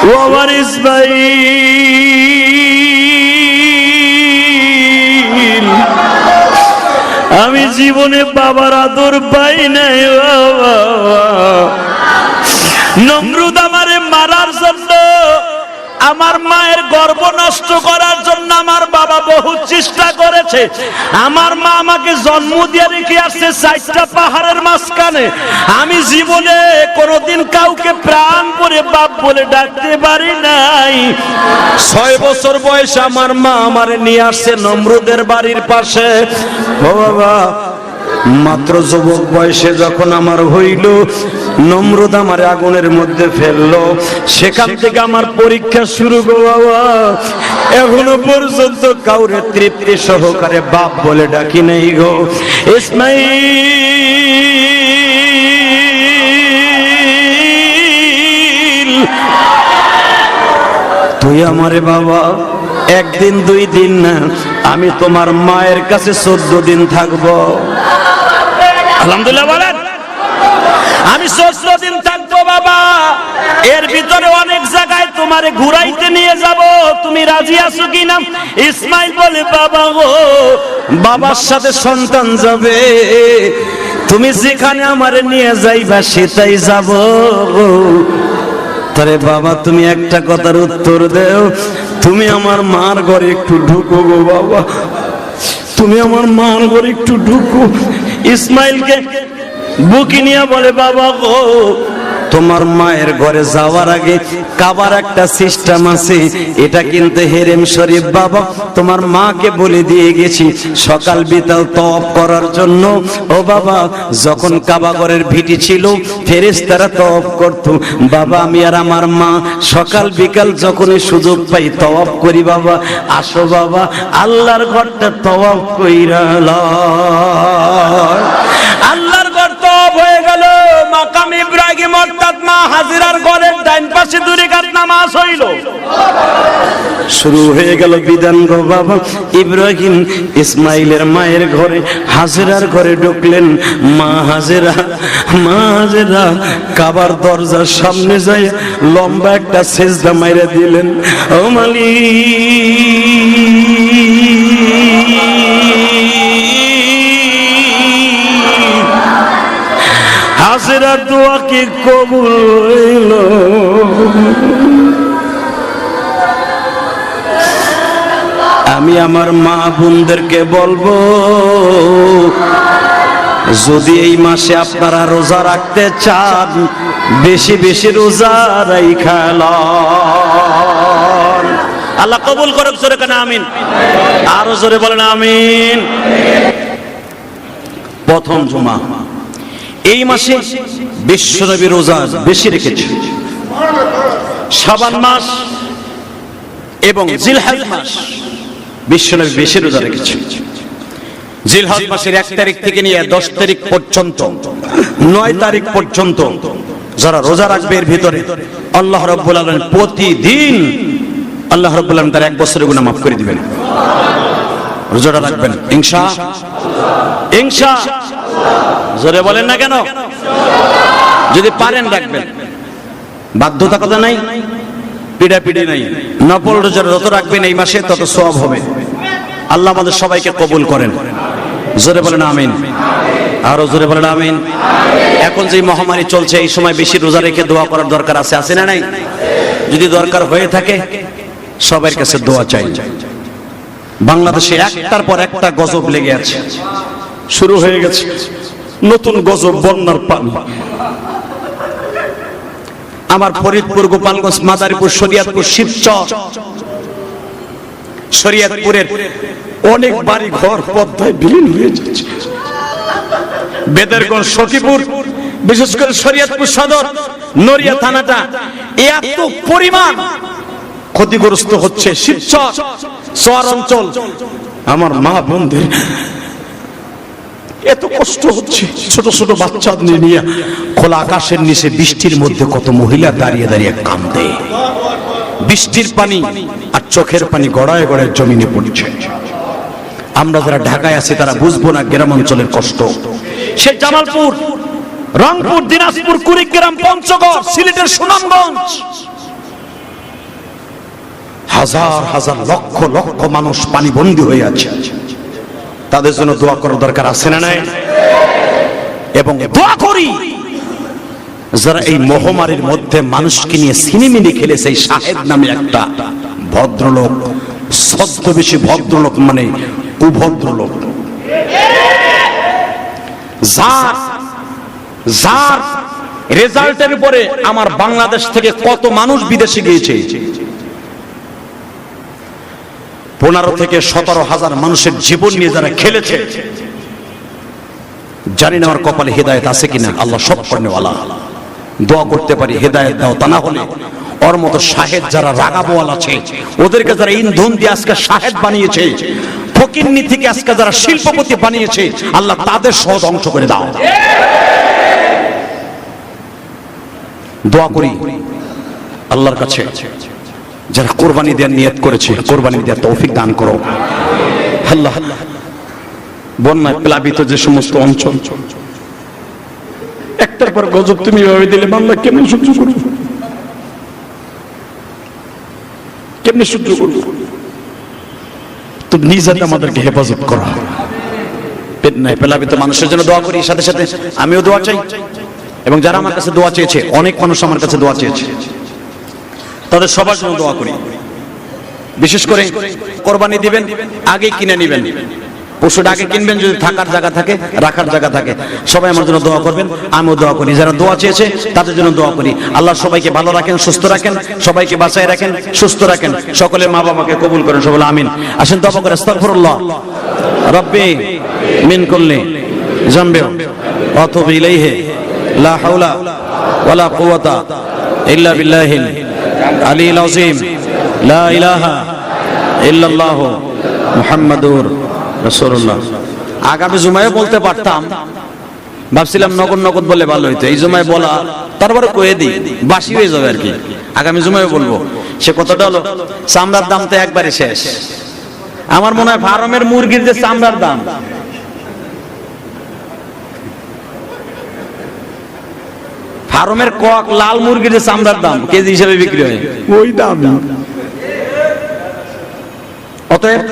ও আমার ইসমাইল, আমি জীবনে বাবার আদর পাই নাই বাবা। নমরুদ আমারে মারার জন্য, আমার মায়ের গর্ভ নষ্ট করার জন্য আমার বাবা বহু চেষ্টা করেছে। আমার মা আমাকে জন্ম দিয়ে রেখে আসছে 4টা পাহাড়ের মাঝখানে। আমি জীবনে কোনোদিন কাউকে প্রাণ করে বাপ বলে ডাকতে পারি নাই। 6 বছর বয়সে আমার মা আমারে নিয়ে আসছে নমরুদের বাড়ির পাশে। ও বাবা, মাত্র যুবক বয়সে যখন আমার হইল, নমরুদ আমার আগুনের মধ্যে ফেললো, সেখান থেকে আমার পরীক্ষা শুরু গো বাবা। এখনো পর্যন্ত কাউরে তৃপ্তি সহকারে বাপ বলে ডাকি নেই গো। ইসমাইল তুই আমারে বাবা একদিন দুই দিন না, আমি তোমার মায়ের কাছে 14 দিন থাকবো। আলহামদুলিল্লাহ বলেন। আমি 14 দিন থাকবো বাবা, এর ভিতরে অনেক জায়গায় তোমারে ঘুরাইতে নিয়ে যাব, তুমি রাজি আছো কিনা? ইসমাইল বলে বাবা গো, বাবার সাথে সন্তান যাবে, তুমি যেখানে আমারে নিয়ে যাইবা সেটাই যাব। তারে বাবা তুমি একটা কথার উত্তর দেও, তুমি আমার মার ঘরে একটু ঢুকো গো বাবা, তুমি আমার মার ঘরে একটু ঢুকো। ইসমাইলকে বুকি নিয়ে বলে বাবা গো, তোমার মায়ের ঘরে যাওয়ার আগে কাবার একটা সিস্টেম আছে, এটা কিন্তু হেরেম শরীফ বাবা, তোমার মাকে বলে দিয়ে গেছি সকাল বিকাল তওয়াফ করার জন্য। ও বাবা যখন কাবা ঘরের ভিটি ছিল ফেরেশতারা তওয়াফ করত, বাবা আমি আর আমার মা সকাল বিকাল যখনই সুযোগ পাই তওয়াফ করি। বাবা আসো বাবা আল্লাহর ঘরটা তওয়াফ কইরা লয়। আল্লাহর ঘর তওয়াফ হয়ে গেল, মাকাম ইব্রাহিম অর্থাৎ মা হাজিরার ঘরের ডাইন পাশে 2 রাকাত নামাজ হইল। শুরু হয়ে গেল বিধান গো বাবা। ইব্রাহিম ইসমাইলের মায়ের ঘরে হাজিরার ঘরে ঢুকলেন। মা হাজিরা কাবার দরজার সামনে যায় লম্বা একটা সেজদা মাইরা দিলেন। ও হাজিরার দোয়া কি কবুল হইল? আমি আমার মা বোনদেরকে বলবো, যদি এই মাসে আপনারা রোজা রাখতে চান বেশি বেশি রোজা রাইখা লন। আল্লাহ কবুল করুক, জোরে কেন আমিন, আরো জোরে বলেন আমিন। প্রথম জুমা এই মাসে বিশ্বনবী রোজা বেশি রেখেছে। শাবান মাস এবং জিলহজ মাস বিশ্বনবী বেশি রোজা রেখেছে। জিলহজ মাসের 1 তারিখ থেকে নিয়ে 10 তারিখ পর্যন্ত 9 তারিখ পর্যন্ত যারা রোজা রাখবে এর ভিতরে আল্লাহ রাব্বুল আলামিন প্রতিদিন আল্লাহ রাব্বুল আলামিন তার 1 বছরের গুনাহ মাফ করে দিবেন। রোজাটা রাখবেন ইনশাআল্লাহ। জোরে বলেন না কেন? যদি পারেন রাখবেন, বাধ্যতা কথা নাই, পিড়াপিড়ি নাই। নফল রোজা যত রাখবেন এই মাসে তত সওয়াব হবে। আল্লাহ আমাদের সবাইকে কবুল করেন। জোরে বলেন আমিন, আরো জোরে বলেন আমিন। এখন যে মহামারী চলছে এই সময় বেশি রোজা রেখে দোয়া করার দরকার আছে না নাই? যদি দরকার হয়ে থাকে সবার কাছে দোয়া চাই। বাংলাদেশে একটার পর একটা গজব লেগে আছে, শুরু হয়ে গেছে নতুন গজব, বন্যার পানি। আমার ফরিদপুর, গোপালগঞ্জ, মাদারীপুর, শরীয়তপুর, শিবচর, শরীয়তপুরের অনেক বাড়ি ঘর পদ্মায় বিলীন হয়ে যাচ্ছে। বেদেরগঞ্জ, সখীপুর, বিশেষ করে শরীয়তপুর সদর, নড়িয়া থানাটা এত পরিমাণ ক্ষতিগ্রস্ত হচ্ছে। শিবচর চর অঞ্চল, আমার মা বোনদের এত কষ্ট হচ্ছে। ছোট ছোট বাচ্চা নিয়ে খোলা আকাশের নিচে বৃষ্টির মধ্যে কত মহিলা দাঁড়িয়ে দাঁড়িয়ে কাঁদে। বৃষ্টির পানি আর চোখের পানি গড়ায় গড়ায় জমিনে পড়ছে। আমরা যারা ঢাকায় আছি তারা বুঝবো না গ্রাম অঞ্চলের কষ্ট। সে জামালপুর, রংপুর, দিনাজপুর, কুড়িগ্রাম, পঞ্চগড়, সিলেটের সুনামগঞ্জ, হাজার হাজার লক্ষ লক্ষ মানুষ পানিবন্দী হয়ে আছে। তাদের জন্য দোয়া করার দরকার আছে না নাই? এবং দোয়া করি যারা এই মহামারীর মধ্যে মানুষকে নিয়ে সিনেমিনি খেলেছে। এই শাহেদ নামে একটা ভদ্রলোক, ছদ্মবেশী ভদ্রলোক মানে কুভদ্রলোক, যার রেজাল্টের উপরে আমার বাংলাদেশ থেকে কত মানুষ বিদেশে গিয়েছে। 15 থেকে 17 হাজার মানুষের জীবন নিয়ে যারা খেলেছে, জানি না আমার কপালে হেদায়েত আছে কিনা। আল্লাহ সব করেনওয়ালা। দোয়া করতে পারি হেদায়েত দাও। তা না হলে ওর মতো শাহেদ যারা রাগাবোয়াল আছে, ওদেরকে যারা ইন্ধন দিয়ে আজকে শাহেদ বানিয়েছে, ফকিন্নি থেকে আজকে যারা শিল্পপতি বানিয়েছে, আল্লাহ তাদের সহ ধ্বংস করে দাও। দোয়া করি আল্লাহর কাছে যারা কোরবানি দেওয়ার নিয়ত করেছে, কোরবানি দেওয়ার তৌফিক দান করো আল্লাহ। বন্যায় প্লাবিত যে সমস্ত অঞ্চল, একটার পর গজব তুমি এভাবে দিলে বাংলা কেমন সহ্য করবো, কেমনি সহ্য করবো? তুমি নিজেতে আমাদেরকে হেফাজত করো। প্লাবিত মানুষের জন্য দোয়া করি, সাথে সাথে আমিও দোয়া চাই, এবং যারা আমার কাছে দোয়া চেয়েছে, অনেক মানুষ আমার কাছে দোয়া চেয়েছে, তাদের সবার জন্য দোয়া করি। বিশেষ করে কোরবানি দিবেন আগে কিনে নেবেন, পশুটা আগে কিনবেন, যদি থাকার জায়গা থাকে, রাখার জায়গা থাকে। সবাই আমার জন্য দোয়া করবেন, আমিও দোয়া করি। যারা দোয়া চেয়েছে তাদের জন্য দোয়া করি। আল্লাহ সবাইকে ভালো রাখেন, সুস্থ রাখেন, সবাইকে বাঁচায় রাখেন, সুস্থ রাখেন। সকলের মা বাবাকে কবুল করেন, সকলে আমিন। আসেন দোয়া করে আস্তাগফিরুল্লাহ রাব্বি মিন কুল্লি যামবি ওয়া আতুবু ইলাইহি লা হাওলা ওয়ালা কুওয়াতা ইল্লা বিল্লাহিল আলিয়্যিল আযীম লা ইলাহা ইল্লাল্লাহু মুহাম্মাদুর রাসূলুল্লাহ। আগামী জুমায় বলতে পারতাম, ভাবছিলাম নগদ নগদ বলে ভালো হইতো। এই জুমায় বলা তারপরে কয়ে দিই, বাসি হয়ে যাবে আর কি। আগামী জুমায় বলবো। সে কতটা হলো, চামড়ার দাম তো একবারে শেষ। আমার মনে হয় ফার্মের মুরগির যে চামড়ার দাম, ফার্মের কক লাল মুরগির যে চামড়ার দাম কেজি হিসেবে বিক্রি হয়, ওই দাম। অতএব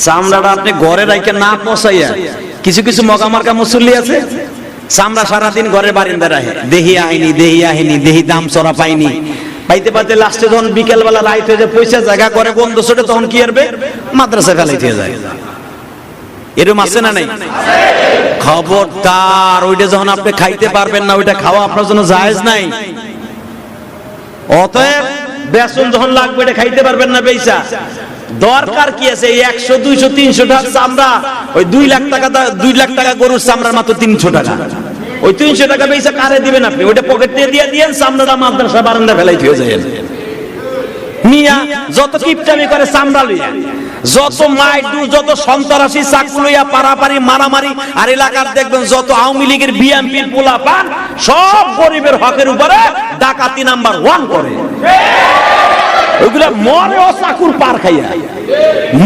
চামড়াটা আপনি ঘরে রাখে না পচাইয়া, কিছু কিছু মগামার্কা মুসল্লি আছে চামড়া সারাদিন ঘরের বারিন্দা রাখে, দেহি আইনি দেহি আহিনি, দেহি দাম চড়া পাইনি, পাইতে পাইতে লাস্টে যখন বিকেল বেলা রাইত হয়ে যায়, পয়সা জায়গা করে বন্ধ ছোটে, তখন কি করবে, মাদ্রাসা ফেলাইতে যায়। এরকম আছে না নাই? খবরদার, ওইটা যখন আপনি খাইতে পারবেন না, ওইটা খাওয়া আপনার জন্য জায়েজ নাই। অতএব বেসন যখন লাগবে এটা খাইতে পারবেন না, বেইসা দরকার কি আছে? 100 200 300 টাকা চামড়া, ওই 2 লাখ টাকা 2 লাখ টাকা গরুর চামড়ার মাত্র 300 টাকা। ওই 300 টাকা বেইসা কারে দিবেন আপনি? ওইটা পকেট দিয়ে দিয়েন, চামড়াটা মাদ্রাসা বারান্দা ফেলাই দিয়ে যায়। মিয়া যত কিপটামি করে চামড়া লইয়া, যত মাইডু, যত সন্ত্রাসী চাকু লইয়া পারাপারি মারামারি, আর এলাকার দেখবেন যত আওয়ামী লীগের বিএনপির পোলা পান, সব গরিবের হকের উপরে ডাকাতি নাম্বার 1 করে। ওইগুলা মরেও চাকুর পার খাইয়া,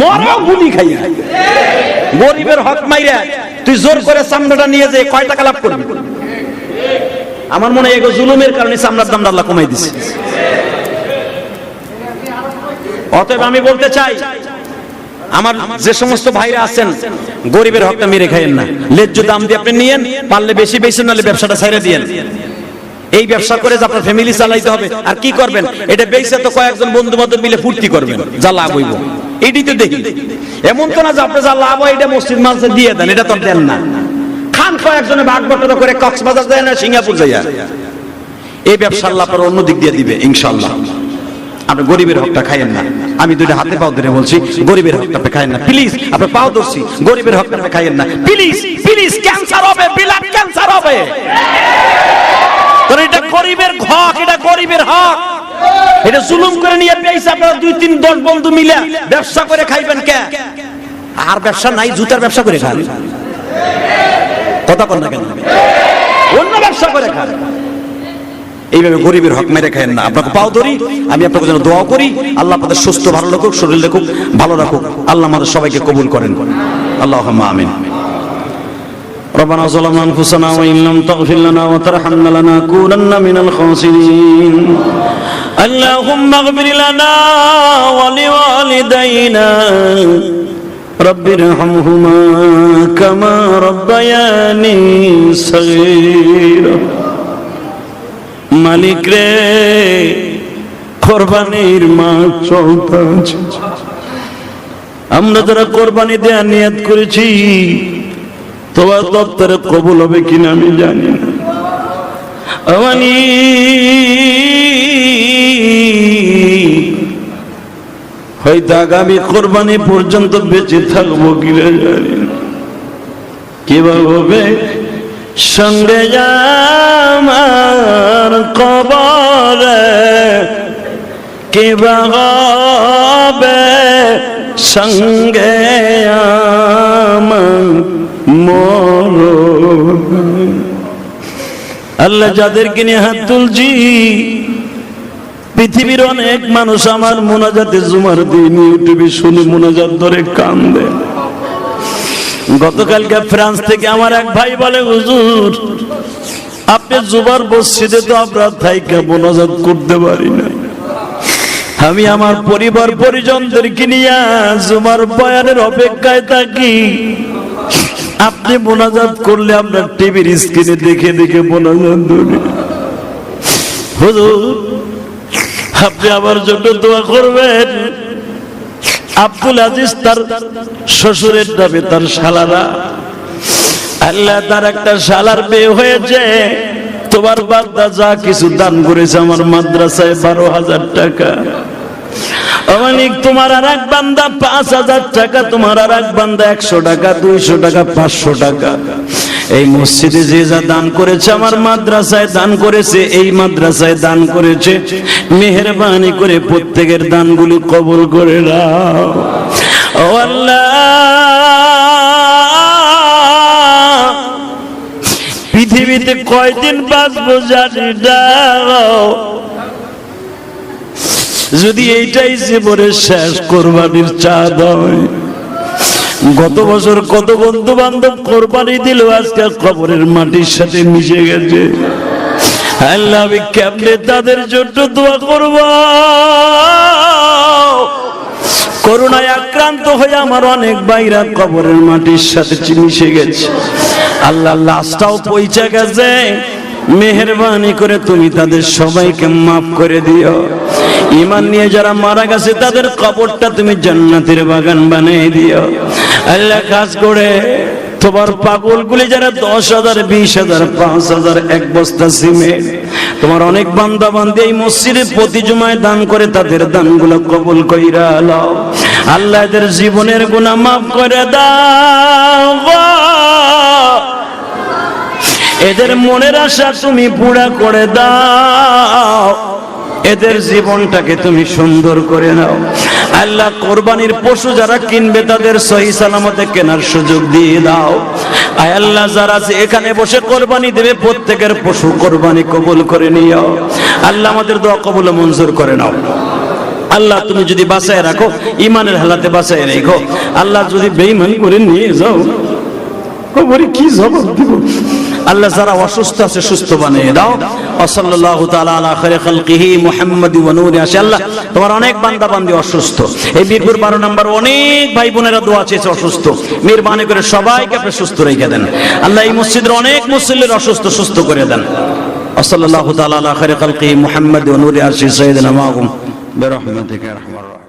মরেও গুলি খাইয়া, গরিবের হক মাইরা তুই জোর করে চামড়াটা নিয়ে যে কয় টাকা লাভ করবি? আমার মনে হয় এগো জুলুমের কারণে চামড়ার দামটা আল্লাহ কমাই দিছে। অতএব আমি বলতে চাই, আমার যে সমস্ত ভাইরা আছেন, গরিবের হকটা মেরে খাইয়েন না। ন্যায্য দাম দিয়ে আপনি নিয়েন, পারলে বেশি বেশি, নাহলে ব্যবসাটা ছেড়ে দিয়েন। এই ব্যবসা করে যে আপনার ফ্যামিলি চালাইতে হবে, আর কি করবেন? এটা বেচে তো কয়েকজন বন্ধু বান্ধব মিলে ফুর্তি করবেন, যা লাভ হইব এইটাই তো দেখি। এমন তো না যে আপনি যা লাভ হয় এটা মসজিদ মাসে দিয়ে দেন, এটা তো দেন না। খান কয়েকজনে ভাগ বটরা করে কক্সবাজার যায় না, সিঙ্গাপুর যায়। এই ব্যবসা আল্লাহ আপনার অন্য দিক দিয়ে দিবে ইনশাআল্লাহ। আপনি গরিবের হকটা খাইয়েন না। আমি দুইটা হাতে পাও ধরে বলছি, গরিবের হকটা আপনি খাইয়েন না প্লিজ। আপনি পাও ধরছি, গরিবের হকটা আপনি খাইয়েন না প্লিজ প্লিজ। ক্যান্সার হবে, ব্লাড ক্যান্সার হবে। এটা গরিবের হক, এটা গরিবের হক। এটা জুলুম করে নিয়ে পেয়েছে আপনারা 2 3 10 বন্ধু মিলে ব্যবসা করে খাইবেন কে? আর ব্যবসা নাই, জুতার ব্যবসা করে খান। কথা বল না কেন? অন্য ব্যবসা করে খান। এইভাবে গরিবের হক মেরে খায়েন না। আপনাকে পাও ধরি, আমি আপনাকে জন্য দোয়া করি, আল্লাহ আপনাদের সুস্থ ভালো রাখুক, শরীর রাখুক, ভালো রাখুক। আল্লাহ আমাদের সবাইকে কবুল করেন, আল্লাহুম্মা আমিন। ربنا ظلمنا أنفسنا وإن لم تغفر لنا وترحمنا لنكونن من الخاسرين. اللهم اغفر لنا ولوالدينا رب ارحمهما كما ربياني صغيرا. মালিক রে, কোরবানির মাস চলতেছে, আমরা যারা কোরবানি দেওয়ার নিয়ত করেছি, তোমার দপ্তরে কবুল হবে কিনা আমি জানি না। আমি হয়তো আগামী কোরবানি পর্যন্ত বেঁচে থাকবো কিনা জানি না। কিভাবে হবে সঙ্গে আমার কবরে কিবা হবে সঙ্গে আমার মরণ। আল্লাহ যাদেরকে নিয়ে হাত তুলছি, পৃথিবীর অনেক মানুষ আমার মোনাজাতে জুমার দিন ইউটিউবে শুনে মোনাজাত ধরে কান্দে। গতকালকে ফ্রান্স থেকে আমার এক ভাই বলে, হুজুর আপনি জুমার মসজিদে তো আমরা থাইকা মোনাজাত করতে পারি না। আমি আমার পরিবার পরিজনদেরকে নিয়ে জুমার বয়ানের অপেক্ষায় থাকি। আপনি মোনাজাত করলে আমরা টিভির স্ক্রিনে দেখে দেখে মোনাজাত ধরি। হুজুর আপনি আমার জন্য দোয়া করবেন। আব্দুল আজিজ তার শ্বশুরের নামে তার শালারা, আল্লাহ তার একটা শালার বিয়ে হয়েছে। তোমার বান্দা যা কিছু দান করেছে আমার মাদ্রাসায় 12,000 টাকা। অমানিক তোমার আর এক বান্দা 5,000 টাকা, তোমার আর এক বান্দা 100 টাকা, 200 টাকা, 500 টাকা। এই মসজিদে যে যা দান করেছে, আমার মাদ্রাসায় দান করেছে, এই মাদ্রাসায় দান করেছে, মেহেরবানি করে প্রত্যেকের দানগুলি কবুল করে নাও। ও আল্লাহ, পৃথিবীতে কয়দিন বাঁচবো জানি না, যদি এইটাই জীবনের শেষ কোরবানির চাঁদ হয়। গত বছর কত বন্ধু বান্ধব কোরবানি দিল, আজকে কবরের মাটির সাথে মিশে গেছে। আল্লাহ আমি কেমনে তাদের জন্য দোয়া করব? করোনায় আক্রান্ত হয়ে আমার অনেক ভাইরা কবরের মাটির সাথে মিশে গেছে। আল্লাহ লাশটাও পৌঁছে গেছে, মেহেরবানি করে তুমি তাদের সবাইকে মাফ করে দিও। ঈমান নিয়ে যারা মারা গেছে তাদের কবরটা তুমি জান্নাতের বাগান বানিয়ে দিও। আল্লাহ কাজ করে তোমার পাগলগুলি যারা 10,000, 20,000, 5,000, 1 বস্তা সিমেন্ট তোমার অনেক বান্দা বান্দি এই মসজিদে প্রতি জুমায় দান করে, তাদের দানগুলো কবুল কইরা নাও। আল্লাহ এদের জীবনের গুনাহ মাফ করে দাও, এদের মনের আশা তুমি পুরা করে দাও, এদের জীবনটাকে তুমি সুন্দর করে নাও। আল্লাহ কোরবানির পশু যারা কিনবে তাদের সহি সালামতে কেনার সুযোগ দিয়ে দাও। আয় আল্লাহ যারা এখানে বসে কোরবানি দেবে প্রত্যেকের পশু কোরবানি কবুল করে নিও। আল্লাহ আমাদের দোয়া কবুল ও মঞ্জুর করে নাও। আল্লাহ তুমি যদি বাঁচায় রাখো, ইমানের হালাতে বাঁচায় রেখো। আল্লাহ যদি বেঈমান করে নিয়ে যাও, কবরে কি জবাব দিব? আল্লাহ যারা অসুস্থ আছে সুস্থ বানিয়ে দাও। সাল্লাল্লাহু তাআলা আলা খায়রি খালকিহি মুহাম্মাদি ওয়া নূরি আশা। আল্লাহ তোমার অনেক বান্দা বান্দি অসুস্থ, এই মিরপুর 12 নম্বর অনেক ভাই বোনেরা দোয়া চেয়েছে অসুস্থ, মেহেরবানি করে সবাইকে আপনি সুস্থ রেখে দেন। আল্লাহ এই মসজিদের অনেক মুসল্লির অসুস্থ সুস্থ করে দেন। সাল্লাল্লাহু তাআলা আলা খায়রি খালকিহি মুহাম্মাদি ওয়া নূরি আশা সাইয়্যিদিনা মাহুম বিরহমাতিকা ইয়া আরহামার রাহিমিন।